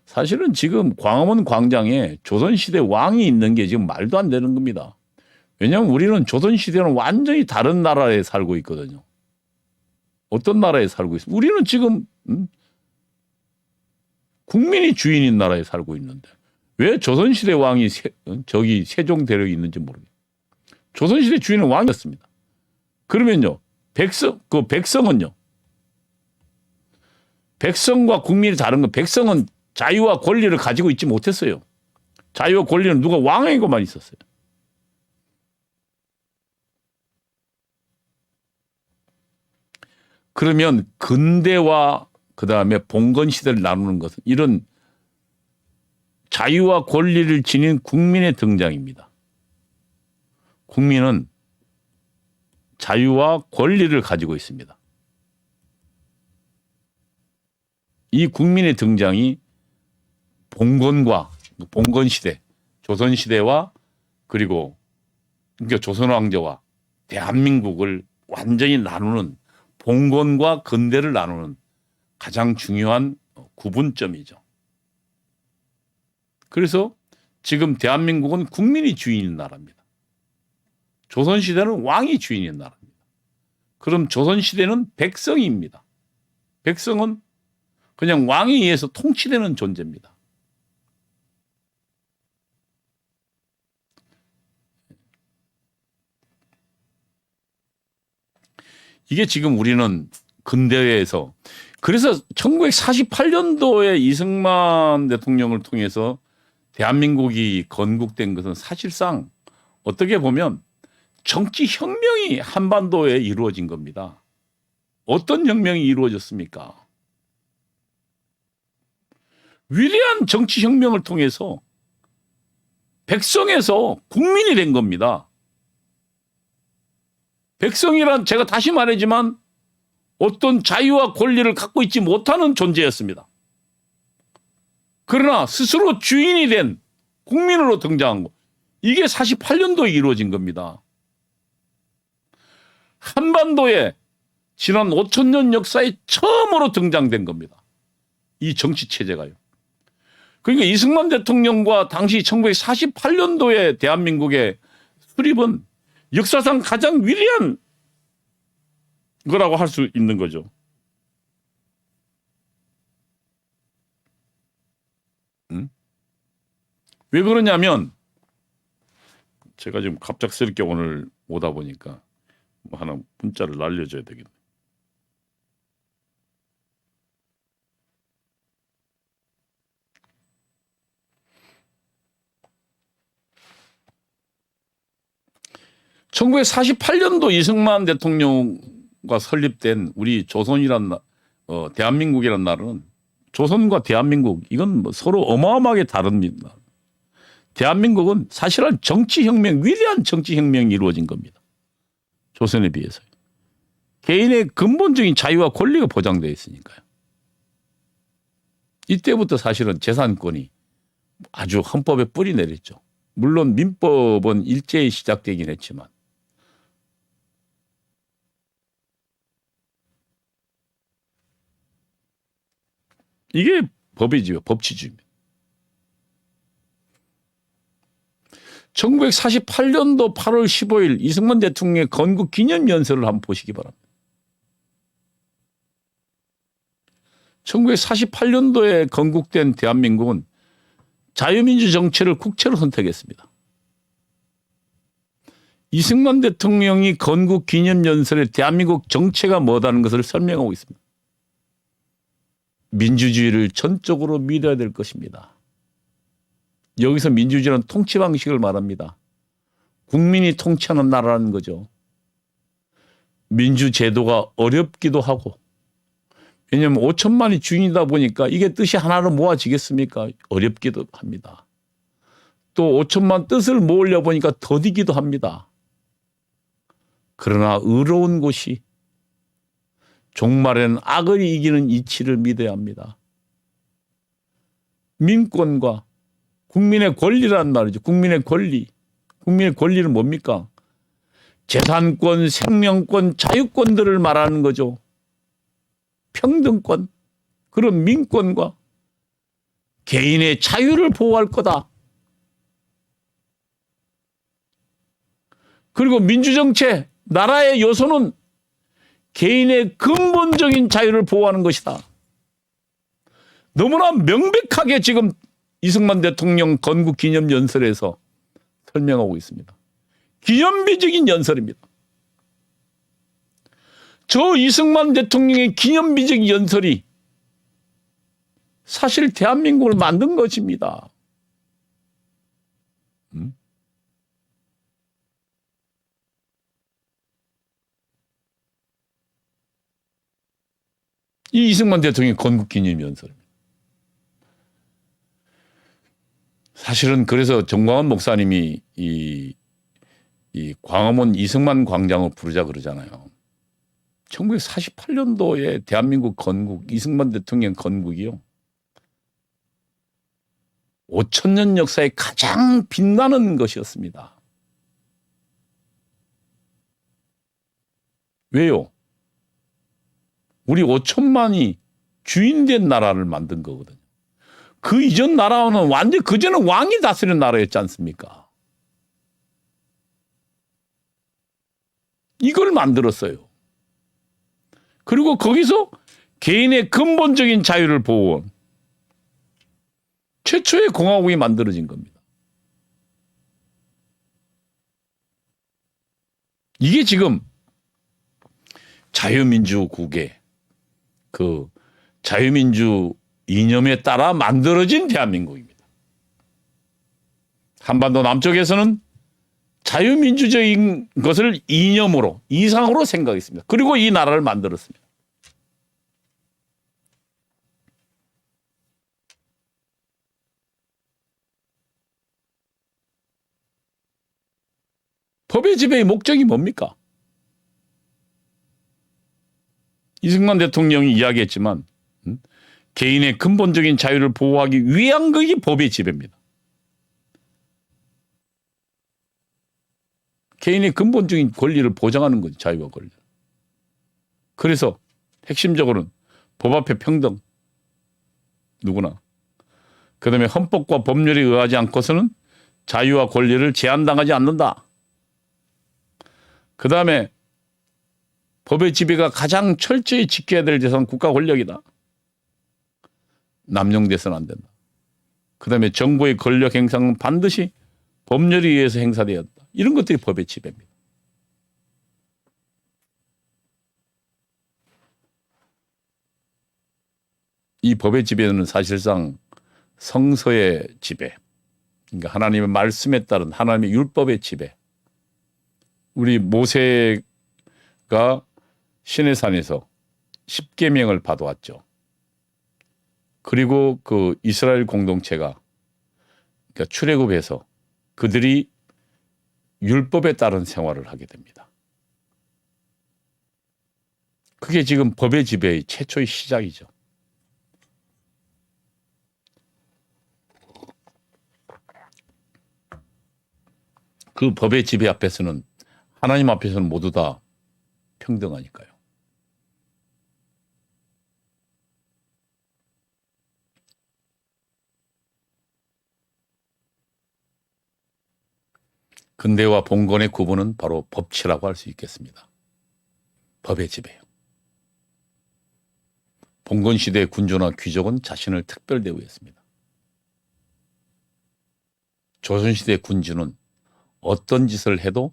A: 사실은 지금 광화문 광장에 조선시대 왕이 있는 게 지금 말도 안 되는 겁니다. 왜냐하면 우리는 조선시대는 완전히 다른 나라에 살고 있거든요. 어떤 나라에 살고 있습니까? 우리는 지금 국민이 주인인 나라에 살고 있는데 왜 조선시대 왕이 저기 세종대로에 있는지 모르겠어요. 조선시대 주인은 왕이었습니다. 그러면요. 백성은요. 백성과 국민이 다른 건 백성은 자유와 권리를 가지고 있지 못했어요. 자유와 권리는 누가 왕에게만 있었어요. 그러면 근대와 그다음에 봉건 시대를 나누는 것은 이런 자유와 권리를 지닌 국민의 등장입니다. 국민은 자유와 권리를 가지고 있습니다. 이 국민의 등장이 봉건 시대, 조선 시대와 그리고 그러니까 조선 왕조와 대한민국을 완전히 나누는 봉건과 근대를 나누는 가장 중요한 구분점이죠. 그래서 지금 대한민국은 국민이 주인인 나라입니다. 조선시대는 왕이 주인인 나라입니다. 그럼 조선시대는 백성입니다. 백성은 그냥 왕에 의해서 통치되는 존재입니다. 이게 지금 우리는 근대에서 그래서 1948년도에 이승만 대통령을 통해서 대한민국이 건국된 것은 사실상 어떻게 보면 정치 혁명이 한반도에 이루어진 겁니다. 어떤 혁명이 이루어졌습니까? 위대한 정치 혁명을 통해서 백성에서 국민이 된 겁니다. 백성이란 제가 다시 말하지만 어떤 자유와 권리를 갖고 있지 못하는 존재였습니다. 그러나 스스로 주인이 된 국민으로 등장한 것. 이게 48년도에 이루어진 겁니다. 한반도에 지난 5,000년 역사에 처음으로 등장된 겁니다. 이 정치체제가요. 그러니까 이승만 대통령과 당시 1948년도에 대한민국의 수립은 역사상 가장 위대한 거라고 할 수 있는 거죠. 왜 그러냐면 제가 지금 갑작스럽게 오늘 오다 보니까 뭐 하나 문자를 날려줘야 되겠네. (1948년도) 이승만 대통령과 설립된 우리 조선이란 대한민국이란 나라는 조선과 대한민국 이건 뭐 서로 어마어마하게 다릅니다. 대한민국은 사실은 정치혁명, 위대한 정치혁명이 이루어진 겁니다. 조선에 비해서. 개인의 근본적인 자유와 권리가 보장되어 있으니까요. 이때부터 사실은 재산권이 아주 헌법에 뿌리 내렸죠. 물론 민법은 일제히 시작되긴 했지만 이게 법이지요. 법치주의입니다. 1948년도 8월 15일 이승만 대통령의 건국 기념연설을 한번 보시기 바랍니다. 1948년도에 건국된 대한민국은 자유민주 정체를 국채로 선택했습니다. 이승만 대통령이 건국 기념연설에 대한민국 정체가 뭐다는 것을 설명하고 있습니다. 민주주의를 전적으로 믿어야 될 것입니다. 여기서 민주주의는 통치 방식을 말합니다. 국민이 통치하는 나라라는 거죠. 민주제도가 어렵기도 하고 왜냐하면 5천만이 주인이다 보니까 이게 뜻이 하나로 모아지겠습니까? 어렵기도 합니다. 또 5천만 뜻을 모으려 보니까 더디기도 합니다. 그러나 의로운 곳이 종말에는 악을 이기는 이치를 믿어야 합니다. 민권과 국민의 권리란 말이죠. 국민의 권리. 국민의 권리는 뭡니까? 재산권, 생명권, 자유권들을 말하는 거죠. 평등권, 그런 민권과 개인의 자유를 보호할 거다. 그리고 민주정체, 나라의 요소는 개인의 근본적인 자유를 보호하는 것이다. 너무나 명백하게 지금 이승만 대통령 건국 기념연설에서 설명하고 있습니다. 기념비적인 연설입니다. 저 이승만 대통령의 기념비적 연설이 사실 대한민국을 만든 것입니다. 이 이승만 대통령의 건국 기념연설입니다. 사실은 그래서 정광훈 목사님이 이 광화문 이승만 광장을 부르자 그러잖아요. 1948년도에 대한민국 건국, 이승만 대통령 건국이요. 5,000년 역사에 가장 빛나는 것이었습니다. 왜요? 우리 5천만이 주인된 나라를 만든 거거든요. 그 이전 나라는 완전 그전은 왕이 다스리는 나라였지 않습니까? 이걸 만들었어요. 그리고 거기서 개인의 근본적인 자유를 보호한 최초의 공화국이 만들어진 겁니다. 이게 지금 자유민주국의 그 자유민주 이념에 따라 만들어진 대한민국입니다. 한반도 남쪽에서는 자유민주적인 것을 이념으로, 이상으로 생각했습니다. 그리고 이 나라를 만들었습니다. 법의 지배의 목적이 뭡니까? 이승만 대통령이 이야기했지만 개인의 근본적인 자유를 보호하기 위한 것이 법의 지배입니다. 개인의 근본적인 권리를 보장하는 거죠. 자유와 권리. 그래서 핵심적으로는 법 앞에 평등. 누구나. 그다음에 헌법과 법률에 의하지 않고서는 자유와 권리를 제한당하지 않는다. 그다음에 법의 지배가 가장 철저히 지켜야 될 대상은 국가 권력이다. 남용돼서는 안 된다. 그다음에 정부의 권력 행사는 반드시 법률에 의해서 행사되었다. 이런 것들이 법의 지배입니다. 이 법의 지배는 사실상 성서의 지배, 그러니까 하나님의 말씀에 따른 하나님의 율법의 지배. 우리 모세가 시내산에서 십계명을 받아왔죠. 그리고 그 이스라엘 공동체가 그러니까 출애굽해서 그들이 율법에 따른 생활을 하게 됩니다. 그게 지금 법의 지배의 최초의 시작이죠. 그 법의 지배 앞에서는 하나님 앞에서는 모두 다 평등하니까요. 근대와 봉건의 구분은 바로 법치라고 할 수 있겠습니다. 법의 지배요. 봉건 시대의 군주나 귀족은 자신을 특별 대우했습니다. 조선 시대 군주는 어떤 짓을 해도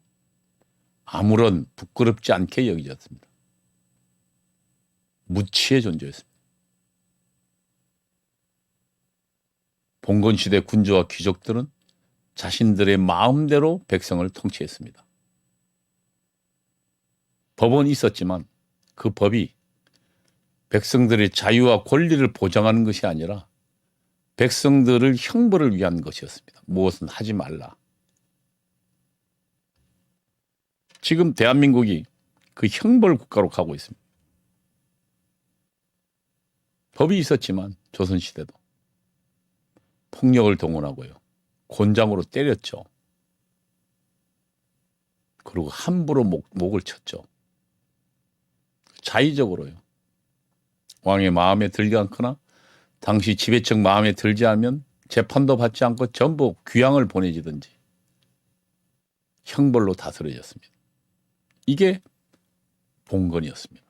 A: 아무런 부끄럽지 않게 여기졌습니다. 무치의 존재였습니다. 봉건 시대 군주와 귀족들은 자신들의 마음대로 백성을 통치했습니다. 법은 있었지만 그 법이 백성들의 자유와 권리를 보장하는 것이 아니라 백성들을 형벌을 위한 것이었습니다. 무엇은 하지 말라. 지금 대한민국이 그 형벌 국가로 가고 있습니다. 법이 있었지만 조선시대도 폭력을 동원하고요. 곤장으로 때렸죠. 그리고 함부로 목을 쳤죠. 자의적으로요. 왕의 마음에 들지 않거나 당시 지배층 마음에 들지 않으면 재판도 받지 않고 전부 귀양을 보내지든지 형벌로 다스려졌습니다. 이게 봉건이었습니다.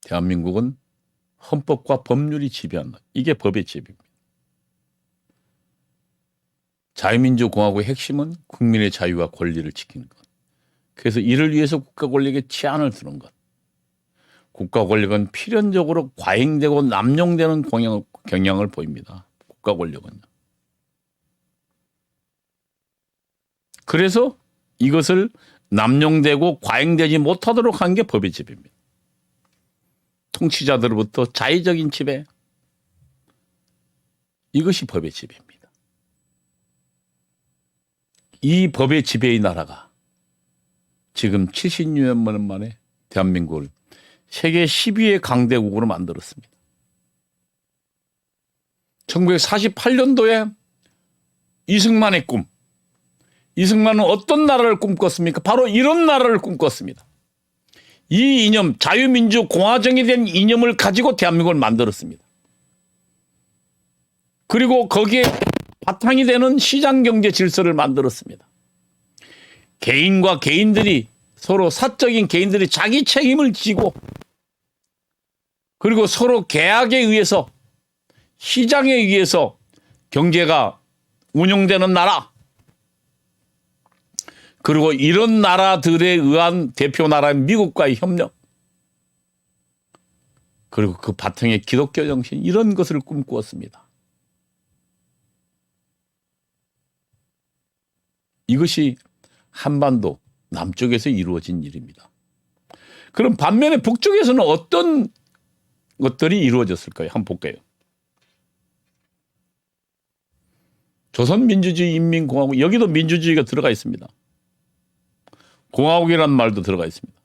A: 대한민국은 헌법과 법률이 지배한다. 이게 법의 지배입니다. 자유민주공화국의 핵심은 국민의 자유와 권리를 지키는 것. 그래서 이를 위해서 국가 권력에 제한을 두는 것. 국가 권력은 필연적으로 과잉되고 남용되는 경향을 보입니다. 국가 권력은요. 그래서 이것을 남용되고 과잉되지 못하도록 한 게 법의 지배입니다. 통치자들로부터 자의적인 지배. 이것이 법의 지배입니다. 이 법의 지배의 나라가 지금 70년 만에 대한민국을 세계 10위의 강대국으로 만들었습니다. 1948년도에 이승만의 꿈, 이승만은 어떤 나라를 꿈꿨습니까? 바로 이런 나라를 꿈꿨습니다. 이 이념, 자유민주 공화정에 대한 이념을 가지고 대한민국을 만들었습니다. 그리고 거기에 바탕이 되는 시장경제 질서를 만들었습니다. 개인과 개인들이 서로 사적인 개인들이 자기 책임을 지고 그리고 서로 계약에 의해서 시장에 의해서 경제가 운영되는 나라, 그리고 이런 나라들에 의한 대표 나라인 미국과의 협력, 그리고 그 바탕의 기독교 정신, 이런 것을 꿈꾸었습니다. 이것이 한반도 남쪽에서 이루어진 일입니다. 그럼 반면에 북쪽에서는 어떤 것들이 이루어졌을까요? 한번 볼까요? 조선민주주의 인민공화국, 여기도 민주주의가 들어가 있습니다. 공화국이라는 말도 들어가 있습니다.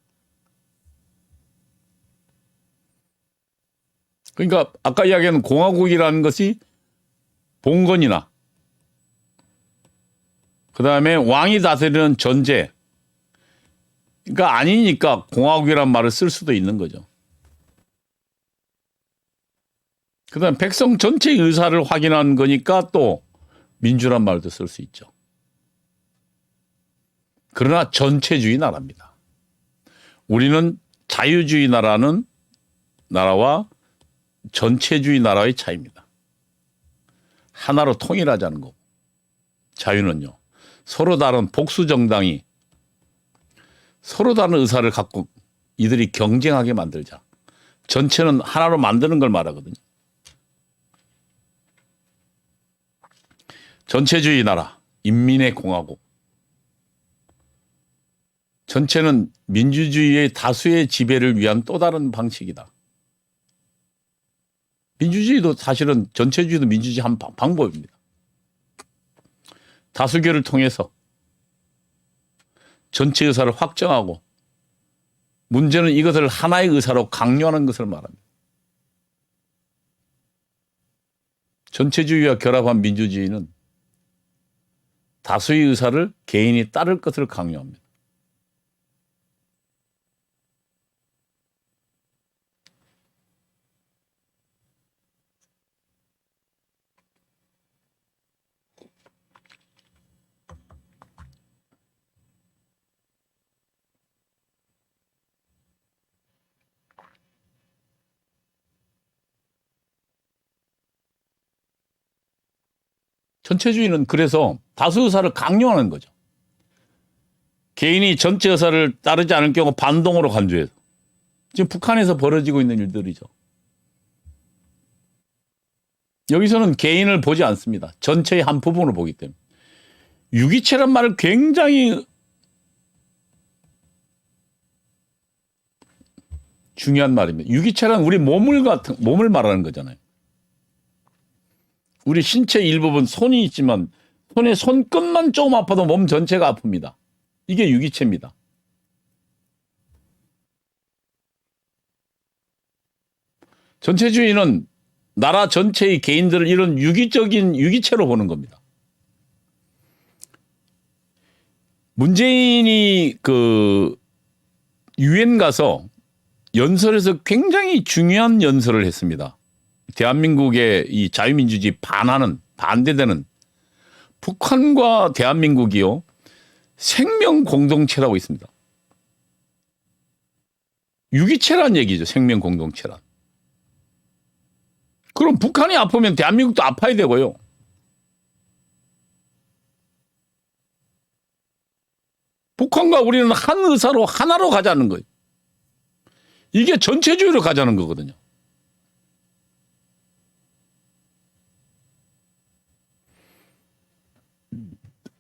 A: 그러니까 아까 이야기한 공화국이라는 것이 봉건이나 그다음에 왕이 다스리는 전제, 그러니까 아니니까 공화국이라는 말을 쓸 수도 있는 거죠. 그다음 백성 전체의 의사를 확인하는 거니까 또 민주란 말도 쓸 수 있죠. 그러나 전체주의 나라입니다. 우리는 자유주의 나라와 전체주의 나라의 차이입니다. 하나로 통일하자는 거고, 자유는요, 서로 다른 복수 정당이 서로 다른 의사를 갖고 이들이 경쟁하게 만들자. 전체는 하나로 만드는 걸 말하거든요. 전체주의 나라, 인민의 공화국. 전체는 민주주의의 다수의 지배를 위한 또 다른 방식이다. 민주주의도 사실은 전체주의도 민주주의 한 방법입니다. 다수결을 통해서 전체 의사를 확정하고 문제는 이것을 하나의 의사로 강요하는 것을 말합니다. 전체주의와 결합한 민주주의는 다수의 의사를 개인이 따를 것을 강요합니다. 전체주의는 그래서 다수 의사를 강요하는 거죠. 개인이 전체 의사를 따르지 않을 경우 반동으로 간주해서. 지금 북한에서 벌어지고 있는 일들이죠. 여기서는 개인을 보지 않습니다. 전체의 한 부분을 보기 때문에. 유기체란 말을 굉장히 중요한 말입니다. 유기체란 우리 몸을 말하는 거잖아요. 우리 신체 일부분 손이 있지만 손의 손끝만 조금 아파도 몸 전체가 아픕니다. 이게 유기체입니다. 전체주의는 나라 전체의 개인들을 이런 유기적인 유기체로 보는 겁니다. 문재인이 유엔 가서 연설에서 굉장히 중요한 연설을 했습니다. 대한민국의 이 자유민주주의 반대되는 북한과 대한민국이요, 생명 공동체라고 있습니다. 유기체란 얘기죠. 생명 공동체란. 그럼 북한이 아프면 대한민국도 아파야 되고요. 북한과 우리는 한 의사로 하나로 가자는 거예요. 이게 전체주의로 가자는 거거든요.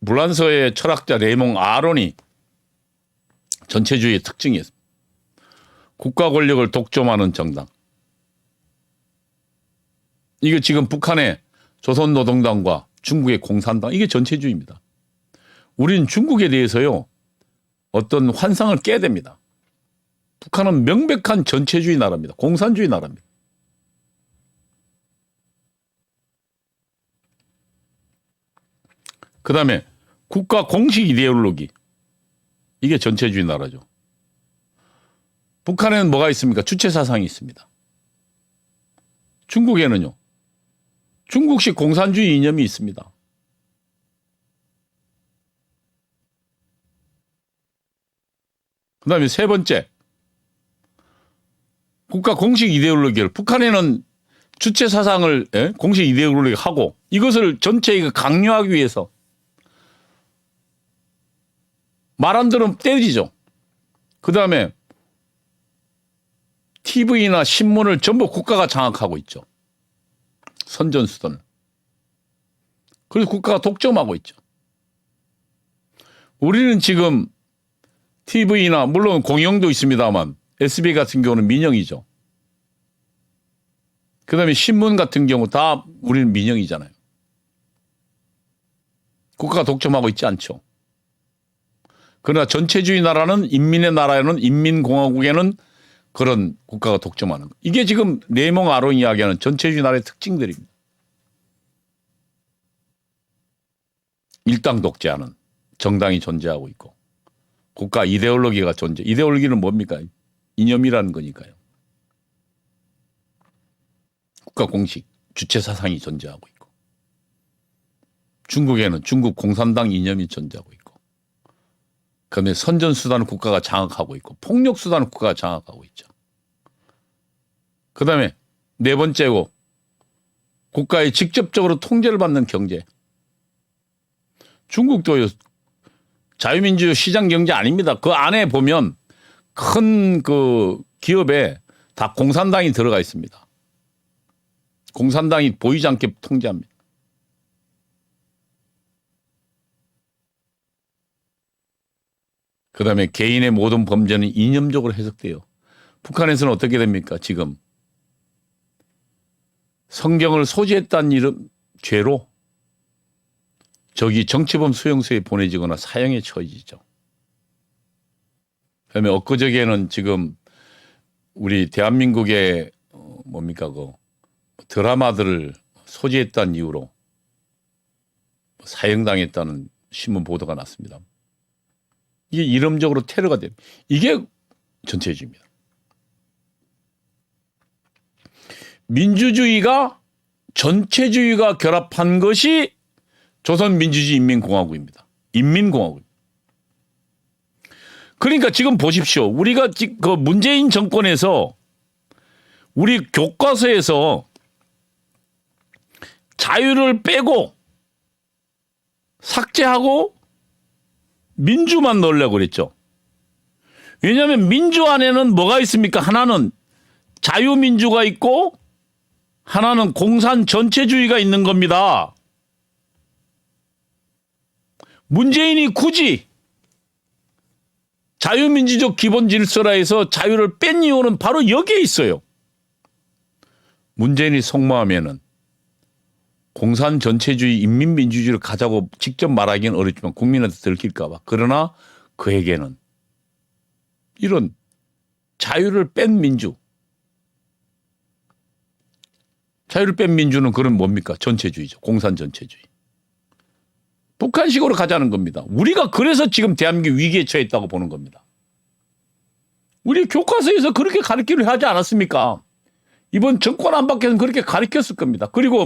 A: 불란서의 철학자 레몽 아론이 전체주의의 특징이었습니다. 국가 권력을 독점하는 정당. 이게 지금 북한의 조선노동당과 중국의 공산당, 이게 전체주의입니다. 우리는 중국에 대해서요, 어떤 환상을 깨야 됩니다. 북한은 명백한 전체주의 나라입니다. 공산주의 나라입니다. 그 다음에 국가 공식 이데올로기. 이게 전체주의 나라죠. 북한에는 뭐가 있습니까? 주체 사상이 있습니다. 중국에는요. 중국식 공산주의 이념이 있습니다. 그다음에 세 번째. 국가 공식 이데올로기를 북한에는 주체 사상을 공식 이데올로기 하고 이것을 전체에 강요하기 위해서 말 안 들으면 때리죠. 그다음에 TV나 신문을 전부 국가가 장악하고 있죠. 선전수단을. 그래서 국가가 독점하고 있죠. 우리는 지금 TV나 물론 공영도 있습니다만 SB 같은 경우는 민영이죠. 그다음에 신문 같은 경우 다 우리는 민영이잖아요. 국가가 독점하고 있지 않죠. 그러나 전체주의 나라는 인민의 나라에는 인민공화국에는 그런 국가가 독점하는 거. 이게 지금 레이몽 아론 이야기하는 전체주의 나라의 특징들입니다. 일당 독재하는 정당이 존재하고 있고 국가 이데올로기가 존재. 이데올로기는 뭡니까? 이념이라는 거니까요. 국가 공식, 주체 사상이 존재하고 있고 중국에는 중국 공산당 이념이 존재하고 있고 그다음에 선전수단을 국가가 장악하고 있고 폭력수단을 국가가 장악하고 있죠. 그다음에 네 번째고 국가의 직접적으로 통제를 받는 경제. 중국도 자유민주 시장 경제 아닙니다. 그 안에 보면 큰 그 기업에 다 공산당이 들어가 있습니다. 공산당이 보이지 않게 통제합니다. 그다음에 개인의 모든 범죄는 이념적으로 해석돼요. 북한에서는 어떻게 됩니까? 지금 성경을 소지했다는 이름 죄로 저기 정치범 수용소에 보내지거나 사형에 처해지죠. 그다음에 엊그저께는 지금 우리 대한민국의 뭡니까 그 드라마들을 소지했다는 이유로 사형당했다는 신문 보도가 났습니다. 이게 이념적으로 테러가 됩니다. 이게 전체주의입니다. 민주주의가 전체주의가 결합한 것이 조선민주주의 인민공화국입니다. 인민공화국. 그러니까 지금 보십시오. 우리가 그 문재인 정권에서 우리 교과서에서 자유를 빼고 삭제하고 민주만 넣으려고 그랬죠. 왜냐하면 민주 안에는 뭐가 있습니까? 하나는 자유민주가 있고 하나는 공산 전체주의가 있는 겁니다. 문재인이 굳이 자유민주적 기본 질서라 해서 자유를 뺀 이유는 바로 여기에 있어요. 문재인이 속마음에는 공산 전체주의 인민민주주의를 가자고 직접 말하기는 어렵지만 국민한테 들킬까 봐. 그러나 그에게는 이런 자유를 뺀 민주. 자유를 뺀 민주는 그런 뭡니까? 전체주의죠. 공산 전체주의. 북한식으로 가자는 겁니다. 우리가 그래서 지금 대한민국 위기에 처했다고 보는 겁니다. 우리 교과서에서 그렇게 가르치려 하지 않았습니까? 이번 정권 안 바뀌어서 그렇게 가르쳤을 겁니다. 그리고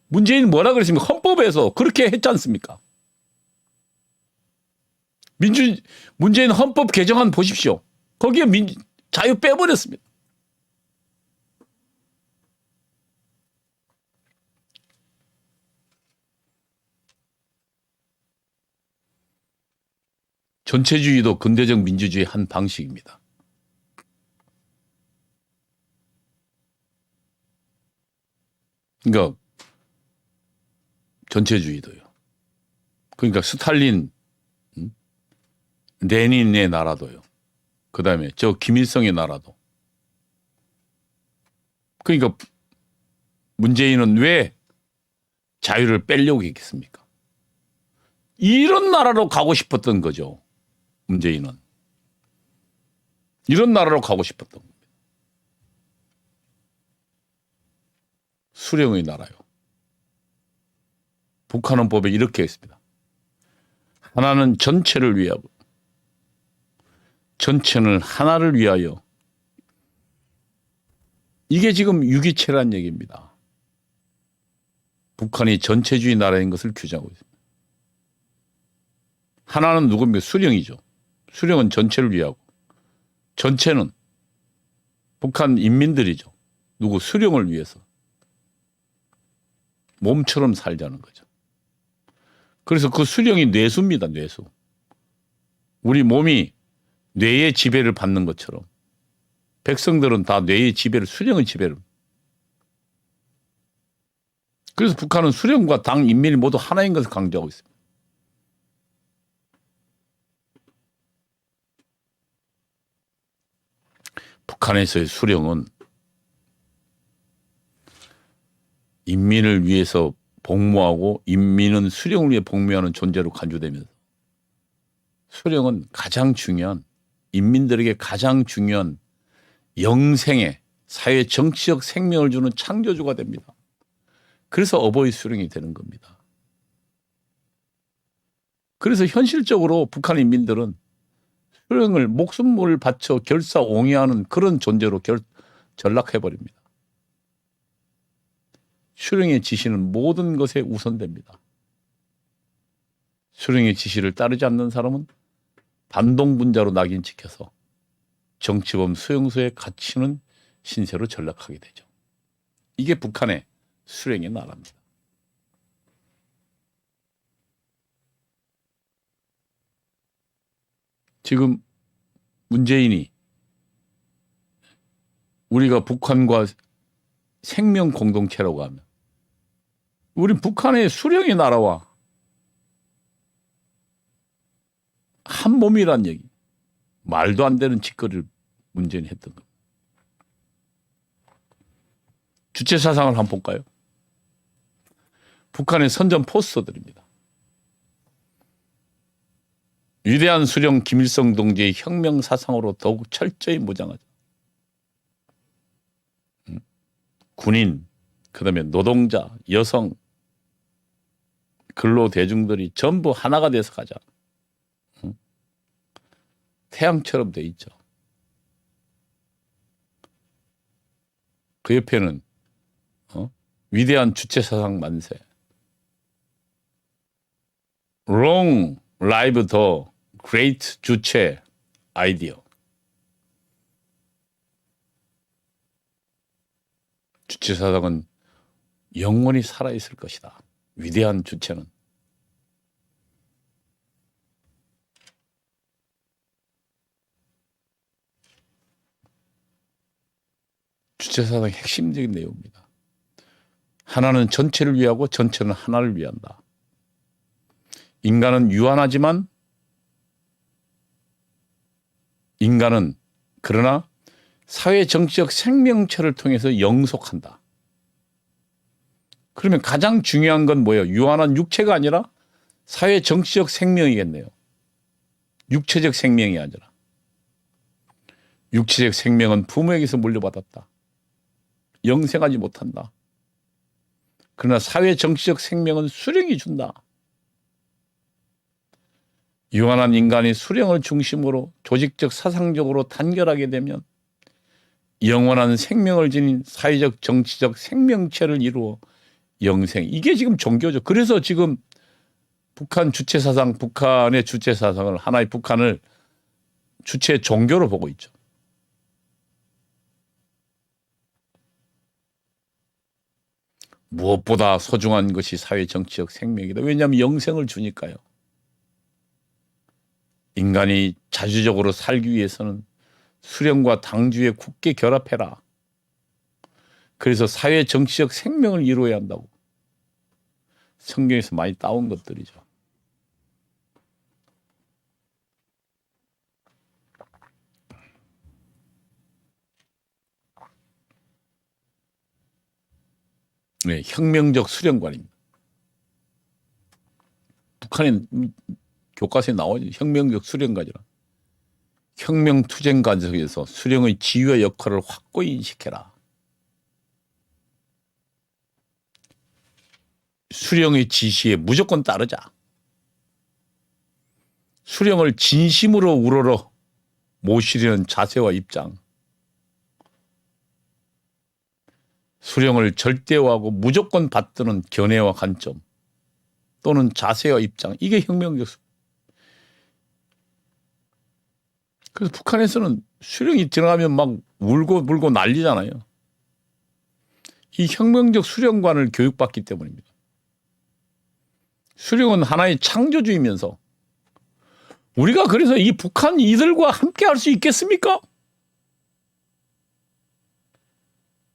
A: 문재인 뭐라 그랬습니까? 헌법에서 그렇게 했지 않습니까? 문재인 헌법 개정안 보십시오. 거기에 자유 빼버렸습니다. 전체주의도 근대적 민주주의의 한 방식입니다. 그러니까 전체주의도요. 그러니까 스탈린, 레닌의 나라도요. 그다음에 저 김일성의 나라도. 그러니까 문재인은 왜 자유를 빼려고 했겠습니까? 이런 나라로 가고 싶었던 거죠. 문재인은. 이런 나라로 가고 싶었던 겁니다. 수령의 나라요. 북한헌법에 이렇게 했습니다. 하나는 전체를 위하고 전체는 하나를 위하여. 이게 지금 유기체란 얘기입니다. 북한이 전체주의 나라인 것을 규정하고 있습니다. 하나는 누굽니까? 수령이죠. 수령은 전체를 위하고 전체는 북한 인민들이죠. 누구? 수령을 위해서. 몸처럼 살자는 거죠. 그래서 그 수령이 뇌수입니다. 뇌수. 우리 몸이 뇌의 지배를 받는 것처럼 백성들은 다 뇌의 지배를, 수령의 지배를. 그래서 북한은 수령과 당 인민이 모두 하나인 것을 강조하고 있습니다. 북한에서의 수령은 인민을 위해서 복무하고 인민은 수령을 위해 복무하는 존재로 간주되면서 수령은 가장 중요한, 인민들에게 가장 중요한 영생의 사회 정치적 생명을 주는 창조주가 됩니다. 그래서 어버이 수령이 되는 겁니다. 그래서 현실적으로 북한 인민들은 수령을 목숨을 바쳐 결사옹위하는 그런 존재로 전락해버립니다. 수령의 지시는 모든 것에 우선됩니다. 수령의 지시를 따르지 않는 사람은 반동분자로 낙인 찍혀서 정치범 수용소에 갇히는 신세로 전락하게 되죠. 이게 북한의 수령의 나라입니다. 지금 문재인이 우리가 북한과 생명 공동체라고 하면 우리 북한의 수령의 나라와 한 몸이란 얘기. 말도 안 되는 짓거리를 문재인이 했던 겁니다. 주체 사상을 한번 볼까요? 북한의 선전 포스터들입니다. 위대한 수령 김일성 동지의 혁명 사상으로 더욱 철저히 무장하자. 군인, 그다음에 노동자, 여성, 근로대중들이 전부 하나가 돼서 가자. 태양처럼 돼 있죠. 그 옆에는 위대한 주체사상 만세. Long live the great 주체 아이디어. 주체사상은 영원히 살아있을 것이다. 위대한 주체는. 주체사상의 핵심적인 내용입니다. 하나는 전체를 위하고 전체는 하나를 위한다. 인간은 유한하지만 인간은 그러나 사회 정치적 생명체를 통해서 영속한다. 그러면 가장 중요한 건 뭐예요? 유한한 육체가 아니라 사회 정치적 생명이겠네요. 육체적 생명이 아니라. 육체적 생명은 부모에게서 물려받았다. 영생하지 못한다. 그러나 사회 정치적 생명은 수령이 준다. 유한한 인간이 수령을 중심으로 조직적 사상적으로 단결하게 되면 영원한 생명을 지닌 사회적 정치적 생명체를 이루어 영생. 이게 지금 종교죠. 그래서 지금 북한 주체사상, 북한의 주체사상을 하나의 북한을 주체 종교로 보고 있죠. 무엇보다 소중한 것이 사회 정치적 생명이다. 왜냐하면 영생을 주니까요. 인간이 자주적으로 살기 위해서는 수령과 당주에 굳게 결합해라. 그래서 사회 정치적 생명을 이루어야 한다고. 성경에서 많이 따온 것들이죠. 네, 혁명적 수령관입니다. 북한의 교과서에 나오죠. 혁명적 수령관이라. 혁명투쟁 과정에서 수령의 지위와 역할을 확고히 인식해라. 수령의 지시에 무조건 따르자. 수령을 진심으로 우러러 모시려는 자세와 입장, 수령을 절대화하고 무조건 받드는 견해와 관점 또는 자세와 입장, 이게 혁명적. 그래서 북한에서는 수령이 들어가면 막 울고 불고 난리잖아요. 이 혁명적 수령관을 교육받기 때문입니다. 수령은 하나의 창조주이면서 우리가 그래서 이 북한 이들과 함께 할 수 있겠습니까?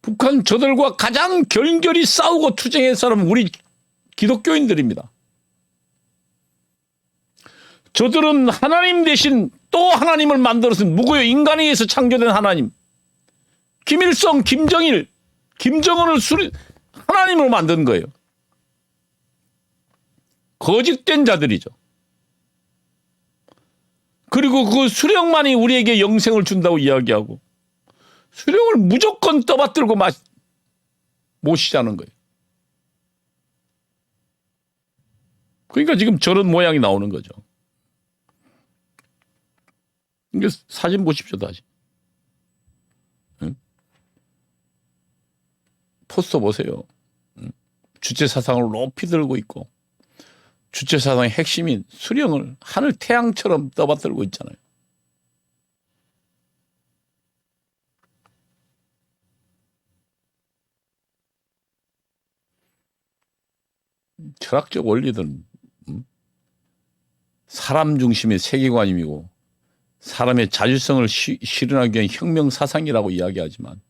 A: 북한 저들과 가장 결결이 싸우고 투쟁할 사람은 우리 기독교인들입니다. 저들은 하나님 대신 또 하나님을 만들어서 무고요 인간에 의해서 창조된 하나님, 김일성, 김정일, 김정은을 하나님으로 만든 거예요. 거짓된 자들이죠. 그리고 그 수령만이 우리에게 영생을 준다고 이야기하고 수령을 무조건 떠받들고 모시자는 거예요. 그러니까 지금 저런 모양이 나오는 거죠. 이게 사진 보십시오, 다시. 응? 포스터 보세요. 응? 주체 사상을 높이 들고 있고 주체 사상의 핵심인 수령을 하늘 태양처럼 떠받들고 있잖아요. 철학적 원리들은 사람 중심의 세계관이고 사람의 자주성을 실현하기 위한 혁명 사상이라고 이야기하지만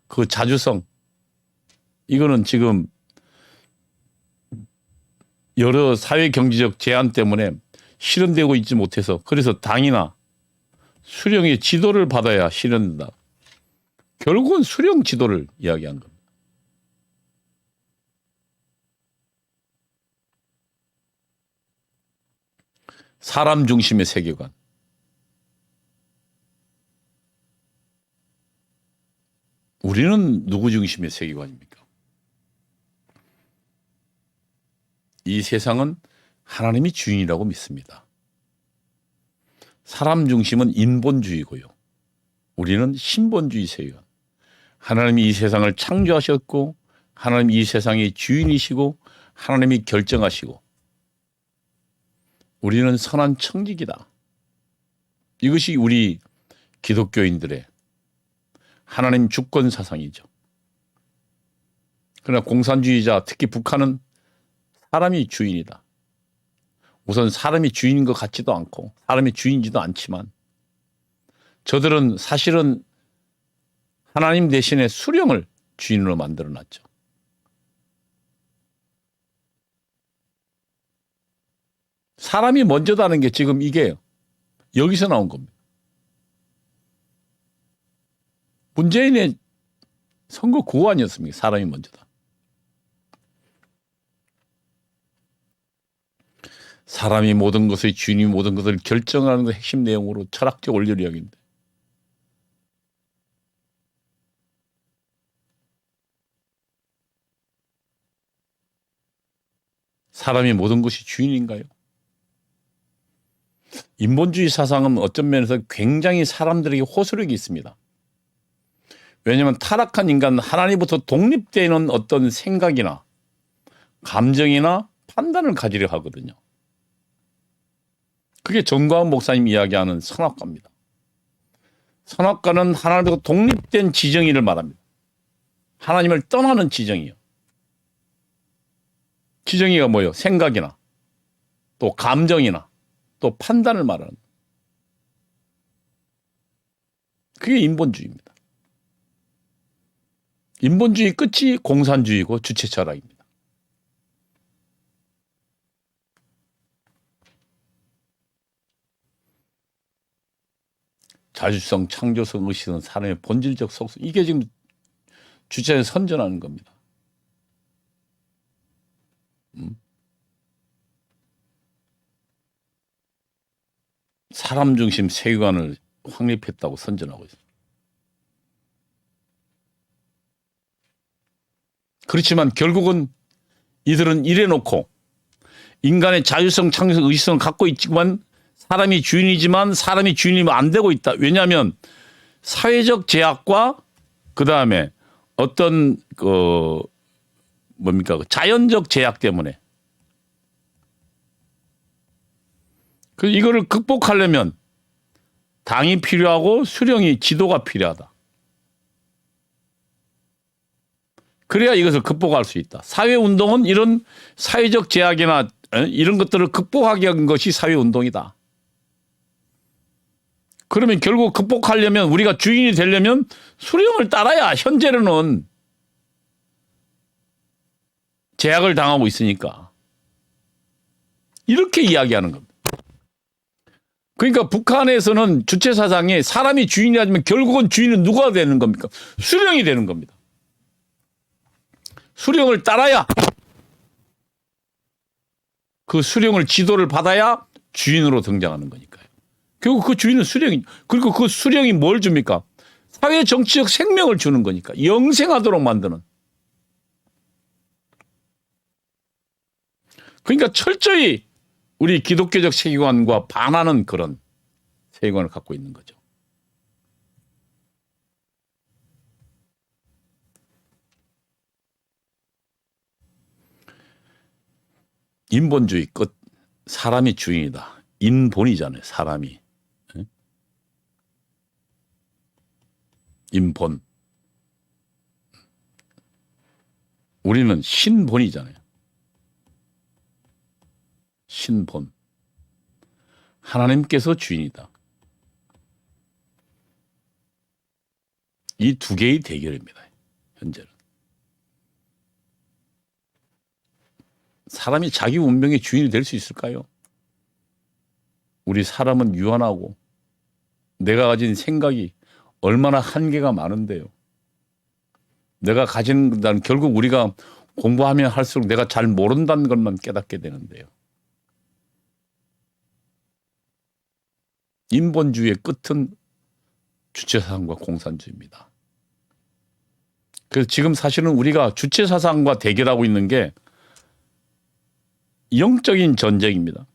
A: 그 자주성, 이거는 지금 여러 사회 경제적 제한 때문에 실현되고 있지 못해서, 그래서 당이나 수령의 지도를 받아야 실현된다. 결국은 수령 지도를 이야기한 겁니다. 사람 중심의 세계관. 우리는 누구 중심의 세계관입니까? 이 세상은 하나님이 주인이라고 믿습니다. 사람 중심은 인본주의고요. 우리는 신본주의 세계관. 하나님이 이 세상을 창조하셨고 하나님이 이 세상의 주인이시고 하나님이 결정하시고 우리는 선한 청직이다. 이것이 우리 기독교인들의 하나님 주권 사상이죠. 그러나 공산주의자, 특히 북한은 사람이 주인이다. 우선 사람이 주인인 것 같지도 않고 사람이 주인이지도 않지만 저들은 사실은 하나님 대신에 수령을 주인으로 만들어놨죠. 사람이 먼저다는 게 지금 이게 여기서 나온 겁니다. 문재인의 선거 구호 아니었습니까? 사람이 먼저다. 사람이 모든 것의 주인이 모든 것을 결정하는 것 핵심 내용으로 철학적 원리를 이야기인데 사람이 모든 것이 주인인가요? 인본주의 사상은 어떤 면에서 굉장히 사람들에게 호소력이 있습니다. 왜냐하면 타락한 인간은 하나님부터 독립되는 어떤 생각이나 감정이나 판단을 가지려 하거든요. 그게 정광훈 목사님 이야기하는 선악과입니다. 선악과는 하나님부터 독립된 지정의를 말합니다. 하나님을 떠나는 지정의요. 지정의가 뭐예요? 생각이나 또 감정이나 또 판단을 말하는. 그게 인본주의입니다. 인본주의 끝이 공산주의고 주체 철학입니다. 자주성, 창조성, 의식은 사람의 본질적 속성. 이게 지금 주체에 선전하는 겁니다. 사람 중심 세계관을 확립했다고 선전하고 있습니다. 그렇지만 결국은 이들은 이래놓고 인간의 자유성, 창조성, 의식성을 갖고 있지만 사람이 주인이지만 사람이 주인이면 안 되고 있다. 왜냐하면 사회적 제약과 그다음에 어떤 뭡니까? 자연적 제약 때문에. 이거를 극복하려면 당이 필요하고 수령이 지도가 필요하다. 그래야 이것을 극복할 수 있다. 사회운동은 이런 사회적 제약이나 이런 것들을 극복하기 위한 것이 사회운동이다. 그러면 결국 극복하려면 우리가 주인이 되려면 수령을 따라야 현재로는 제약을 당하고 있으니까. 이렇게 이야기하는 겁니다. 그러니까 북한에서는 주체사상에 사람이 주인이 아니면 결국은 주인은 누가 되는 겁니까? 수령이 되는 겁니다. 수령을 따라야 그 수령을 지도를 받아야 주인으로 등장하는 거니까요. 결국 그 주인은 수령이 그리고 그 수령이 뭘 줍니까? 사회 정치적 생명을 주는 거니까 영생하도록 만드는. 그러니까 철저히 우리 기독교적 세계관과 반하는 그런 세계관을 갖고 있는 거죠. 인본주의 끝. 사람이 주인이다. 인본이잖아요. 사람이. 인본. 우리는 신본이잖아요. 신본. 하나님께서 주인이다. 이 두 개의 대결입니다. 현재는. 사람이 자기 운명의 주인이 될 수 있을까요? 우리 사람은 유한하고 내가 가진 생각이 얼마나 한계가 많은데요. 내가 가진 난 결국 우리가 공부하면 할수록 내가 잘 모른다는 것만 깨닫게 되는데요. 인본주의의 끝은 주체사상과 공산주의입니다. 그래서 지금 사실은 우리가 주체사상과 대결하고 있는 게 영적인 전쟁입니다.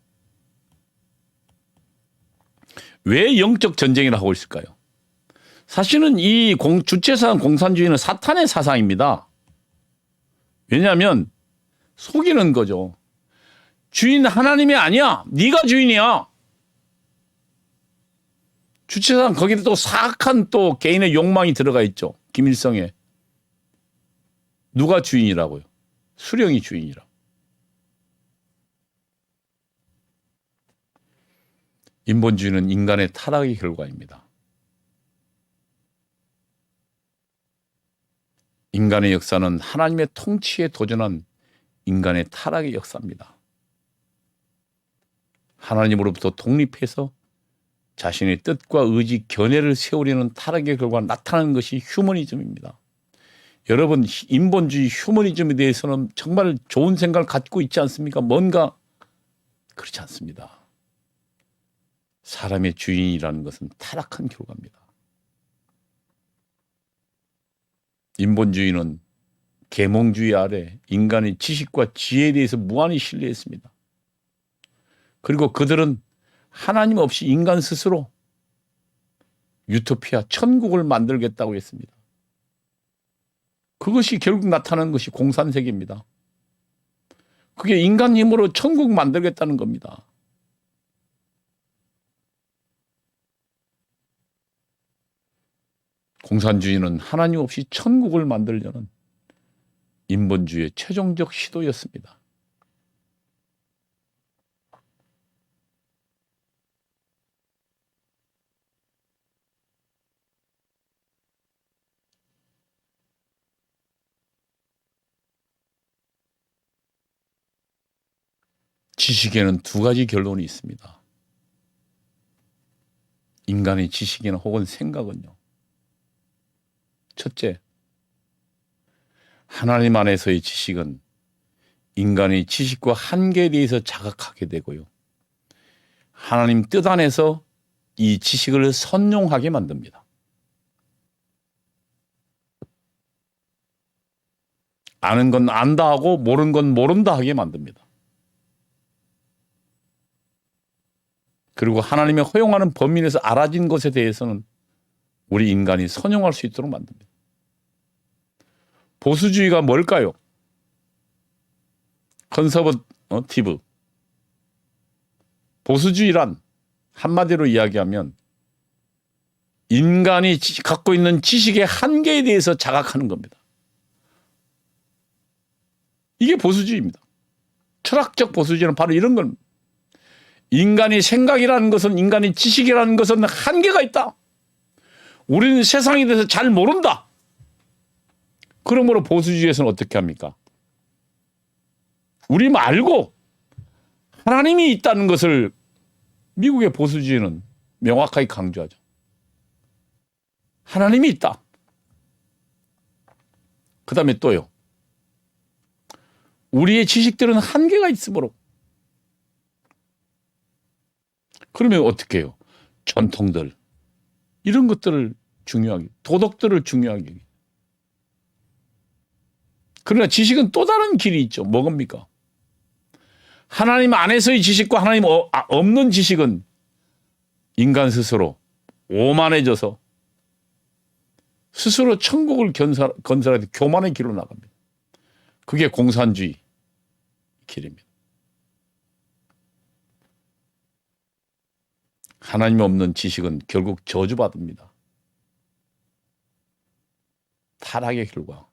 A: 왜 영적 전쟁을 하고 있을까요? 사실은 이 주체사상 공산주의는 사탄의 사상입니다. 왜냐하면 속이는 거죠. 주인 하나님이 아니야. 네가 주인이야. 주체사상 거기에 또 사악한 또 개인의 욕망이 들어가 있죠. 김일성에. 누가 주인이라고요? 수령이 주인이라고. 인본주의는 인간의 타락의 결과입니다. 인간의 역사는 하나님의 통치에 도전한 인간의 타락의 역사입니다. 하나님으로부터 독립해서 자신의 뜻과 의지, 견해를 세우려는 타락의 결과 나타나는 것이 휴머니즘입니다. 여러분, 인본주의 휴머니즘에 대해서는 정말 좋은 생각을 갖고 있지 않습니까? 뭔가 그렇지 않습니다. 사람의 주인이라는 것은 타락한 결과입니다. 인본주의는 계몽주의 아래 인간의 지식과 지혜에 대해서 무한히 신뢰했습니다. 그리고 그들은 하나님 없이 인간 스스로 유토피아, 천국을 만들겠다고 했습니다. 그것이 결국 나타나는 것이 공산세계입니다. 그게 인간 힘으로 천국 만들겠다는 겁니다. 공산주의는 하나님 없이 천국을 만들려는 인본주의의 최종적 시도였습니다. 지식에는 두 가지 결론이 있습니다. 인간의 지식이나 혹은 생각은요. 첫째, 하나님 안에서의 지식은 인간의 지식과 한계에 대해서 자각하게 되고요. 하나님 뜻 안에서 이 지식을 선용하게 만듭니다. 아는 건 안다 하고 모르는 건 모른다 하게 만듭니다. 그리고 하나님의 허용하는 범위 내에서 알아진 것에 대해서는 우리 인간이 선용할 수 있도록 만듭니다. 보수주의가 뭘까요? 컨서버티브. 보수주의란 한마디로 이야기하면 인간이 갖고 있는 지식의 한계에 대해서 자각하는 겁니다. 이게 보수주의입니다. 철학적 보수주의는 바로 이런 겁니다. 인간이 생각이라는 것은, 인간이 지식이라는 것은 한계가 있다. 우리는 세상에 대해서 잘 모른다. 그러므로 보수주의에서는 어떻게 합니까? 우리 말고 하나님이 있다는 것을 미국의 보수주의는 명확하게 강조하죠. 하나님이 있다. 그 다음에 또요. 우리의 지식들은 한계가 있으므로. 그러면 어떻게 해요? 전통들, 이런 것들을 중요하게, 도덕들을 중요하게. 그러나 지식은 또 다른 길이 있죠. 뭐겁니까? 하나님 안에서의 지식과 하나님 없는 지식은 인간 스스로 오만해져서 스스로 천국을 건설하듯 교만의 길로 나갑니다. 그게 공산주의 길입니다. 하나님 없는 지식은 결국 저주받습니다. 타락의 결과.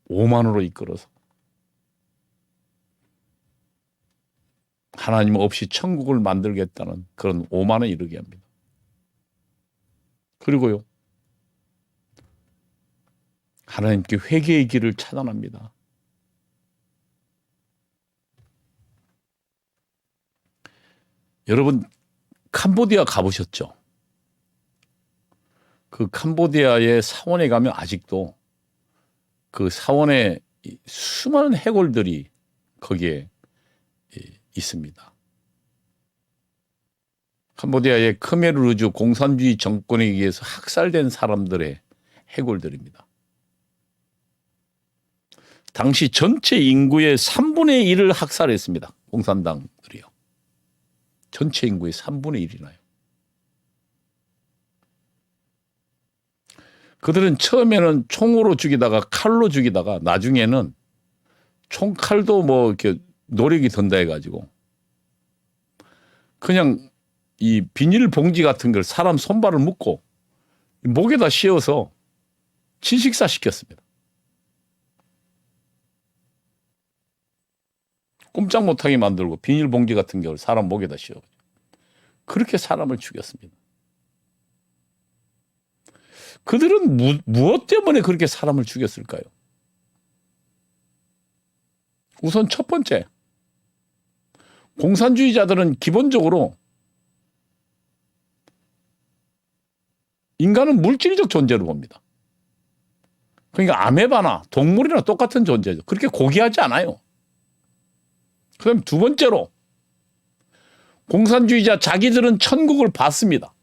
A: 오만으로 이끌어서 하나님 없이 천국을 만들겠다는 그런 오만에 이르게 합니다. 그리고요, 하나님께 회개의 길을 차단합니다. 여러분, 캄보디아 가보셨죠? 그 캄보디아의 사원에 가면 아직도 그 사원의 수많은 해골들이 거기에 있습니다. 캄보디아의 크메르루주 공산주의 정권에 의해서 학살된 사람들의 해골들입니다. 당시 전체 인구의 3분의 1을 학살했습니다. 공산당들이요. 전체 인구의 3분의 1이나요. 그들은 처음에는 총으로 죽이다가 칼로 죽이다가 나중에는 총칼도 뭐 이렇게 노력이 든다 해가지고 그냥 이 비닐봉지 같은 걸 사람 손발을 묶고 목에다 씌워서 질식사 시켰습니다. 꼼짝 못하게 만들고 비닐봉지 같은 걸 사람 목에다 씌워 그렇게 사람을 죽였습니다. 그들은 무엇 때문에 그렇게 사람을 죽였을까요? 우선 첫 번째, 공산주의자들은 기본적으로 인간은 물질적 존재로 봅니다. 그러니까 아메바나 동물이나 똑같은 존재죠. 그렇게 고귀하지 않아요. 그다음 두 번째로, 공산주의자 자기들은 천국을 봤습니다.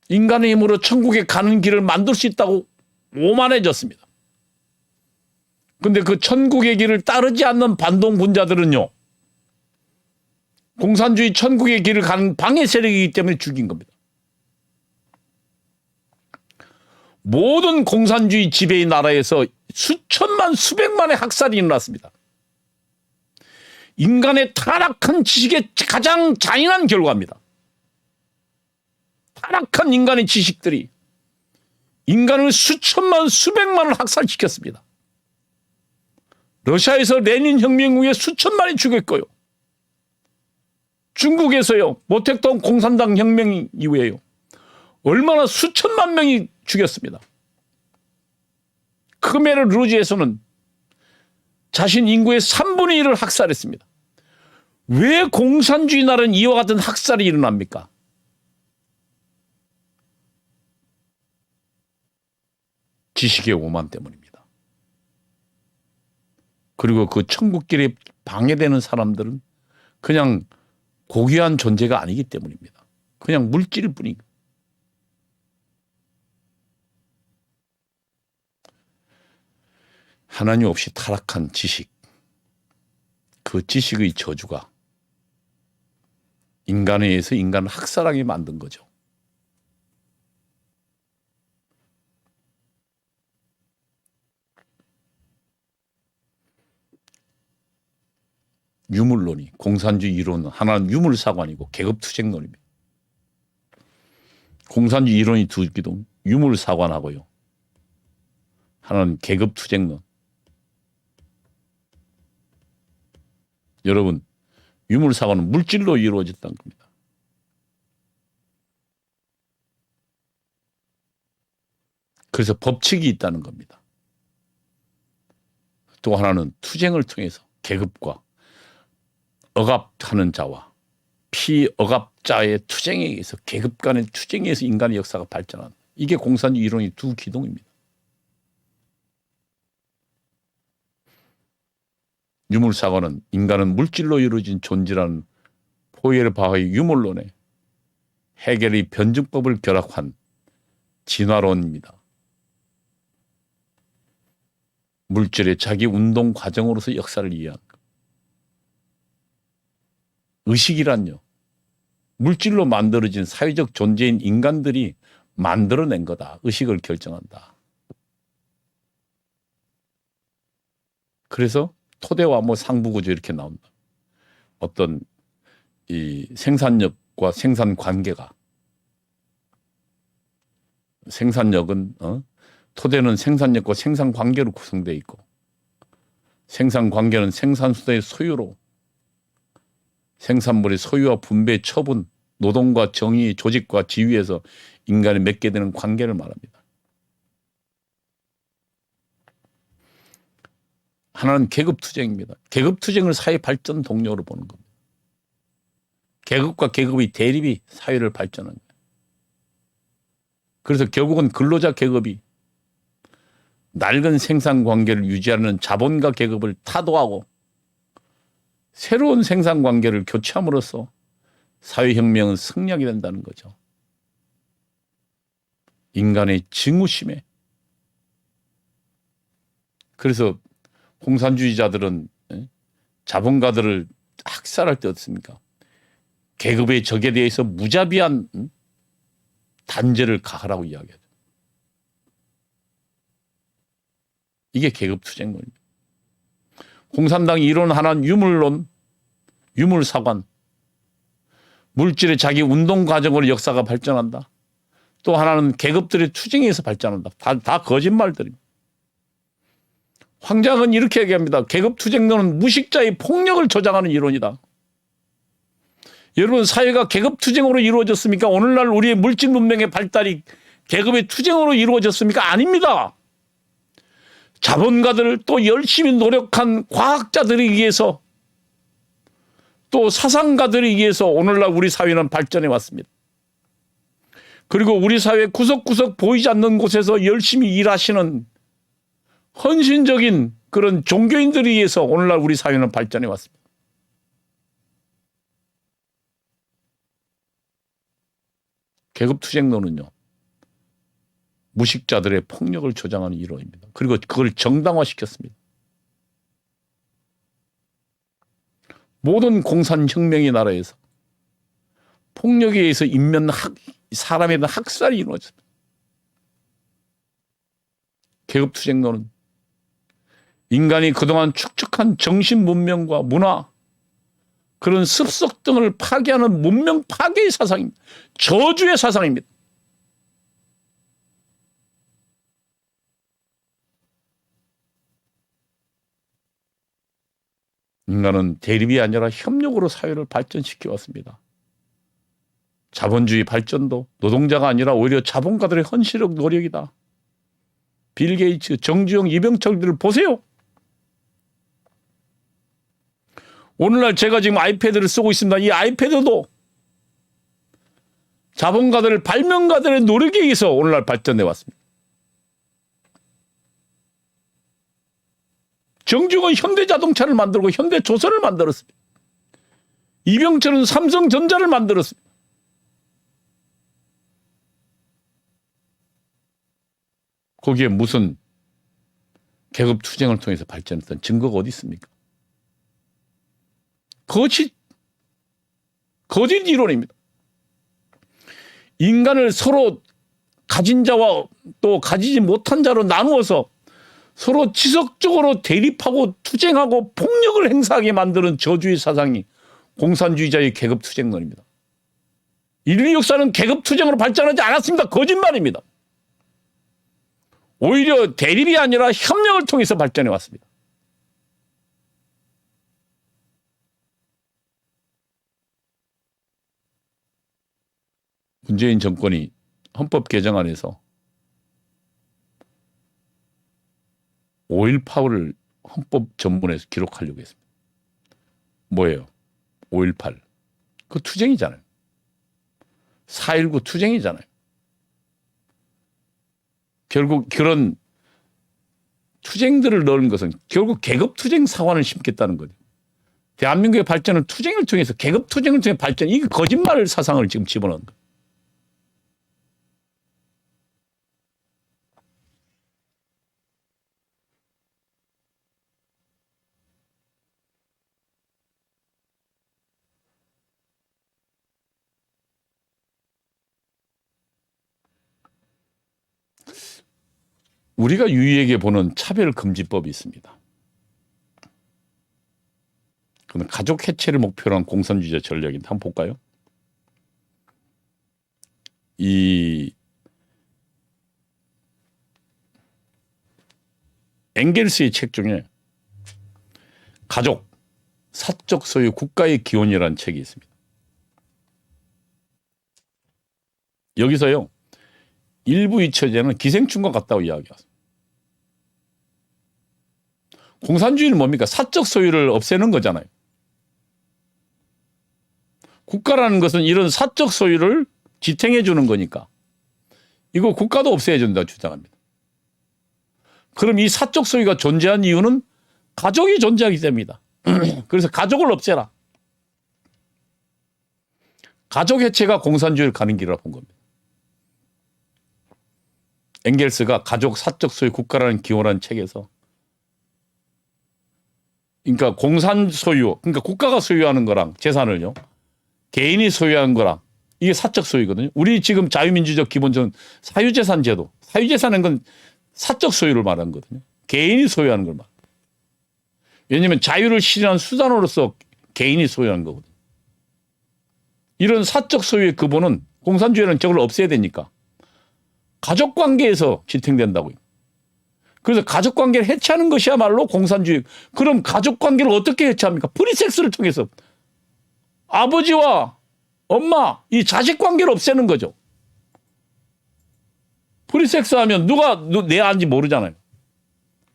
A: 인간의 힘으로 천국에 가는 길을 만들 수 있다고 오만해졌습니다. 근데 그 천국의 길을 따르지 않는 반동분자들은요, 공산주의 천국의 길을 가는 방해 세력이기 때문에 죽인 겁니다. 모든 공산주의 지배의 나라에서 수천만 수백만의 학살이 일어났습니다. 인간의 타락한 지식의 가장 잔인한 결과입니다. 타락한 인간의 지식들이 인간을 수천만 수백만을 학살시켰습니다. 러시아에서 레닌 혁명 후에 수천만이 죽었고요. 중국에서요, 모택동 공산당 혁명 이후에요, 얼마나 수천만 명이 죽였습니다. 크메르루지에서는 자신 인구의 3분의 1을 학살했습니다. 왜 공산주의 나라는 이와 같은 학살이 일어납니까? 지식의 오만 때문입니다. 그리고 그 천국길에 방해되는 사람들은 그냥 고귀한 존재가 아니기 때문입니다. 그냥 물질일 뿐입니다. 하나님 없이 타락한 지식, 그 지식의 저주가 인간에 의해서 인간을 학살하게 만든 거죠. 유물론이, 공산주의 이론은 하나는 유물사관이고 계급투쟁론입니다. 공산주의 이론이 두 기동, 유물사관하고요. 하나는 계급투쟁론. 여러분, 유물사관은 물질로 이루어졌다는 겁니다. 그래서 법칙이 있다는 겁니다. 또 하나는 투쟁을 통해서 계급과 억압하는 자와 피억압자의 투쟁에 의해서, 계급 간의 투쟁에 의해서 인간의 역사가 발전한다. 이게 공산주의 이론의 두 기동입니다. 유물사관은 인간은 물질로 이루어진 존재라는 포იერ바흐의 유물론에 헤겔의 변증법을 결합한 진화론입니다. 물질의 자기 운동 과정으로서 역사를 이해한 것. 의식이란요, 물질로 만들어진 사회적 존재인 인간들이 만들어낸 거다. 의식을 결정한다. 그래서 토대와 뭐 상부구조 이렇게 나온다. 어떤 이 생산력과 생산 관계가, 생산력은 토대는 생산력과 생산 관계로 구성되어 있고, 생산 관계는 생산수단의 소유로, 생산물의 소유와 분배, 처분, 노동과 정의, 조직과 지위에서 인간이 맺게 되는 관계를 말합니다. 하나는 계급투쟁입니다. 계급투쟁을 사회 발전 동력으로 보는 겁니다. 계급과 계급의 대립이 사회를 발전하는 거예요. 그래서 결국은 근로자 계급이 낡은 생산 관계를 유지하는 자본가 계급을 타도하고 새로운 생산 관계를 교체함으로써 사회혁명은 승리하게 된다는 거죠. 인간의 증오심에. 그래서 공산주의자들은 자본가들을 학살할 때 어떻습니까? 계급의 적에 대해서 무자비한 단죄를 가하라고 이야기하죠. 이게 계급투쟁론입니다. 공산당이 이론 하나는 유물론, 유물사관, 물질의 자기 운동 과정으로 역사가 발전한다. 또 하나는 계급들의 투쟁에서 발전한다. 다 거짓말들입니다. 황장은 이렇게 얘기합니다. 계급투쟁론은 무식자의 폭력을 조장하는 이론이다. 여러분, 사회가 계급투쟁으로 이루어졌습니까? 오늘날 우리의 물질 문명의 발달이 계급의 투쟁으로 이루어졌습니까? 아닙니다. 자본가들, 또 열심히 노력한 과학자들에 의해서, 또 사상가들에 의해서 오늘날 우리 사회는 발전해 왔습니다. 그리고 우리 사회 구석구석 보이지 않는 곳에서 열심히 일하시는 헌신적인 그런 종교인들에 의해서 오늘날 우리 사회는 발전해 왔습니다. 계급투쟁론은요, 무식자들의 폭력을 조장하는 이론입니다. 그리고 그걸 정당화시켰습니다. 모든 공산혁명의 나라에서 폭력에 의해서 사람에 대한 학살이 이루어집니다. 계급투쟁론은 인간이 그동안 축적한 정신 문명과 문화, 그런 습속 등을 파괴하는 문명 파괴의 사상입니다. 저주의 사상입니다. 인간은 대립이 아니라 협력으로 사회를 발전시켜 왔습니다. 자본주의 발전도 노동자가 아니라 오히려 자본가들의 헌신력 노력이다. 빌 게이츠, 정주영, 이병철들을 보세요. 오늘날 제가 지금 아이패드를 쓰고 있습니다. 이 아이패드도 자본가들, 발명가들의 노력에 의해서 오늘날 발전해 왔습니다. 정주영은 현대자동차를 만들고 현대조선을 만들었습니다. 이병철은 삼성전자를 만들었습니다. 거기에 무슨 계급투쟁을 통해서 발전했던 증거가 어디 있습니까? 그것이 거짓 이론입니다. 인간을 서로 가진 자와 또 가지지 못한 자로 나누어서 서로 지속적으로 대립하고 투쟁하고 폭력을 행사하게 만드는 저주의 사상이 공산주의자의 계급투쟁론입니다. 인류 역사는 계급투쟁으로 발전하지 않았습니다. 거짓말입니다. 오히려 대립이 아니라 협력을 통해서 발전해 왔습니다. 문재인 정권이 헌법 개정안에서 5.18을 헌법 전문에서 기록하려고 했습니다. 뭐예요? 5.18. 그 투쟁이잖아요. 4.19 투쟁이잖아요. 결국 그런 투쟁들을 넣은 것은 결국 계급투쟁 사관을 심겠다는 거죠. 대한민국의 발전은 투쟁을 통해서 계급투쟁을 통해 발전, 이게 거짓말 사상을 지금 집어넣은 거예요. 우리가 유의하게 보는 차별금지법이 있습니다. 그건 가족 해체를 목표로 한 공산주의자 전략인데 한번 볼까요? 이 엥겔스의 책 중에 가족, 사적 소유, 국가의 기원이라는 책이 있습니다. 여기서요, 일부 이처제는 기생충과 같다고 이야기했습니다. 공산주의는 뭡니까? 사적 소유를 없애는 거잖아요. 국가라는 것은 이런 사적 소유를 지탱해 주는 거니까 이거 국가도 없애야 된다고 주장합니다. 그럼 이 사적 소유가 존재한 이유는 가족이 존재하기 때문이다. 그래서 가족을 없애라. 가족 해체가 공산주의를 가는 길이라고 본 겁니다. 엥겔스가 가족, 사적 소유, 국가라는 기호라는 책에서, 그러니까 공산 소유, 그러니까 국가가 소유하는 거랑 재산을요, 개인이 소유하는 거랑 이게 사적 소유거든요. 우리 지금 자유민주적 기본전 사유재산 제도, 사유재산은 건 사적 소유를 말하는 거거든요. 개인이 소유하는 걸 말합니다. 왜냐하면 자유를 실현한 수단으로서 개인이 소유하는 거거든요. 이런 사적 소유의 근본은 공산주의는 저걸 없애야 되니까 가족관계에서 지탱된다고요. 그래서 가족관계를 해체하는 것이야말로 공산주의. 그럼 가족관계를 어떻게 해체합니까? 프리섹스를 통해서 아버지와 엄마, 이 자식관계를 없애는 거죠. 프리섹스 하면 누가 내 아인지 모르잖아요.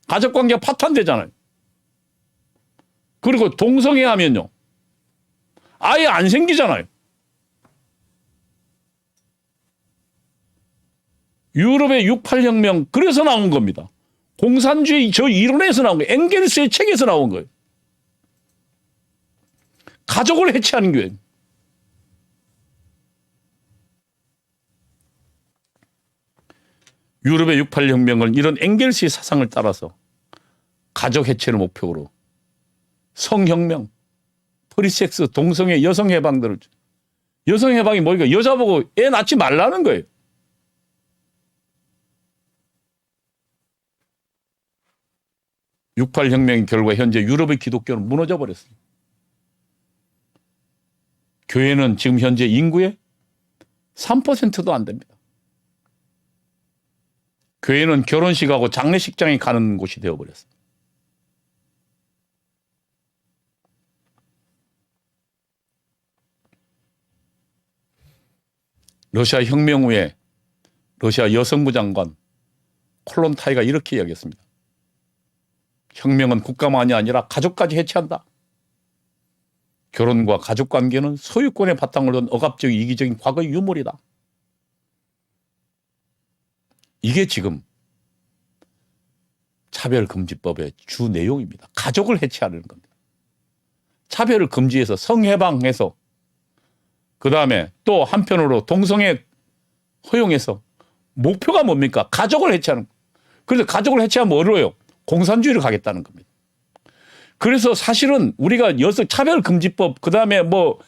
A: 가족관계가 파탄되잖아요. 그리고 동성애 하면요, 아예 안 생기잖아요. 유럽의 68혁명, 그래서 나온 겁니다. 공산주의 저 이론에서 나온 거예요. 엥겔스의 책에서 나온 거예요. 가족을 해체하는 거예요. 유럽의 68혁명은 이런 엥겔스의 사상을 따라서 가족 해체를 목표로 성혁명, 프리섹스, 동성애, 여성해방들을, 여성해방이 뭐니까 여자 보고 애 낳지 말라는 거예요. 68혁명 결과 현재 유럽의 기독교는 무너져 버렸습니다. 교회는 지금 현재 인구의 3%도 안 됩니다. 교회는 결혼식하고 장례식장에 가는 곳이 되어버렸습니다. 러시아 혁명 후에 러시아 여성부 장관 콜론타이가 이렇게 이야기했습니다. 혁명은 국가만이 아니라 가족까지 해체한다. 결혼과 가족관계는 소유권의 바탕을 둔 억압적 이기적인 과거의 유물이다. 이게 지금 차별금지법의 주 내용입니다. 가족을 해체하는 겁니다. 차별을 금지해서 성해방해서, 그 다음에 또 한편으로 동성애 허용해서, 목표가 뭡니까? 가족을 해체하는 거예요. 그래서 가족을 해체하면 어려워요. 공산주의를 가겠다는 겁니다. 그래서 사실은 우리가 여성 차별금지법, 그 다음에 뭐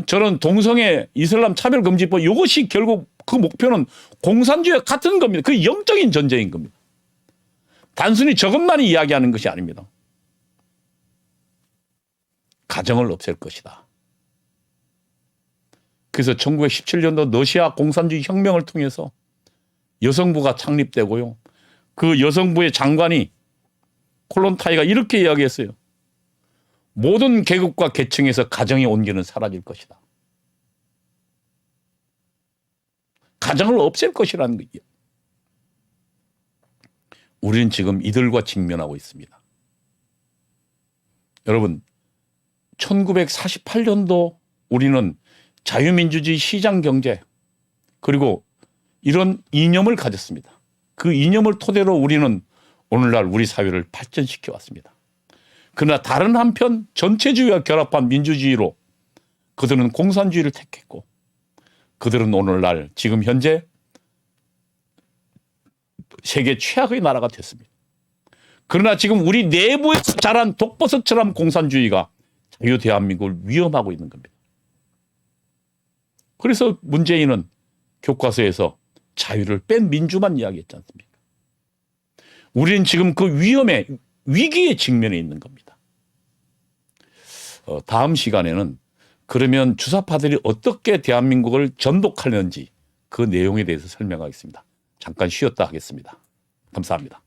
A: 저는 동성애 이슬람 차별금지법 이것이 결국 그 목표는 공산주의와 같은 겁니다. 그 영적인 전쟁인 겁니다. 단순히 저것만 이야기하는 것이 아닙니다. 가정을 없앨 것이다. 그래서 1917년도 러시아 공산주의 혁명을 통해서 여성부가 창립되고요. 그 여성부의 장관이 콜론타이가 이렇게 이야기했어요. 모든 계급과 계층에서 가정의 온기는 사라질 것이다. 가정을 없앨 것이라는 거예요. 우리는 지금 이들과 직면하고 있습니다. 여러분, 1948년도 우리는 자유민주주의 시장경제 그리고 이런 이념을 가졌습니다. 그 이념을 토대로 우리는 오늘날 우리 사회를 발전시켜 왔습니다. 그러나 다른 한편 전체주의와 결합한 민주주의로 그들은 공산주의를 택했고 그들은 오늘날 지금 현재 세계 최악의 나라가 됐습니다. 그러나 지금 우리 내부에서 자란 독버섯처럼 공산주의가 자유 대한민국을 위험하고 있는 겁니다. 그래서 문재인은 교과서에서 자유를 뺀 민주만 이야기했지 않습니까? 우리는 지금 그 위험에 위기에 직면해 있는 겁니다. 다음 시간에는 그러면 주사파들이 어떻게 대한민국을 전독하는지 그 내용에 대해서 설명하겠습니다. 잠깐 쉬었다 하겠습니다. 감사합니다.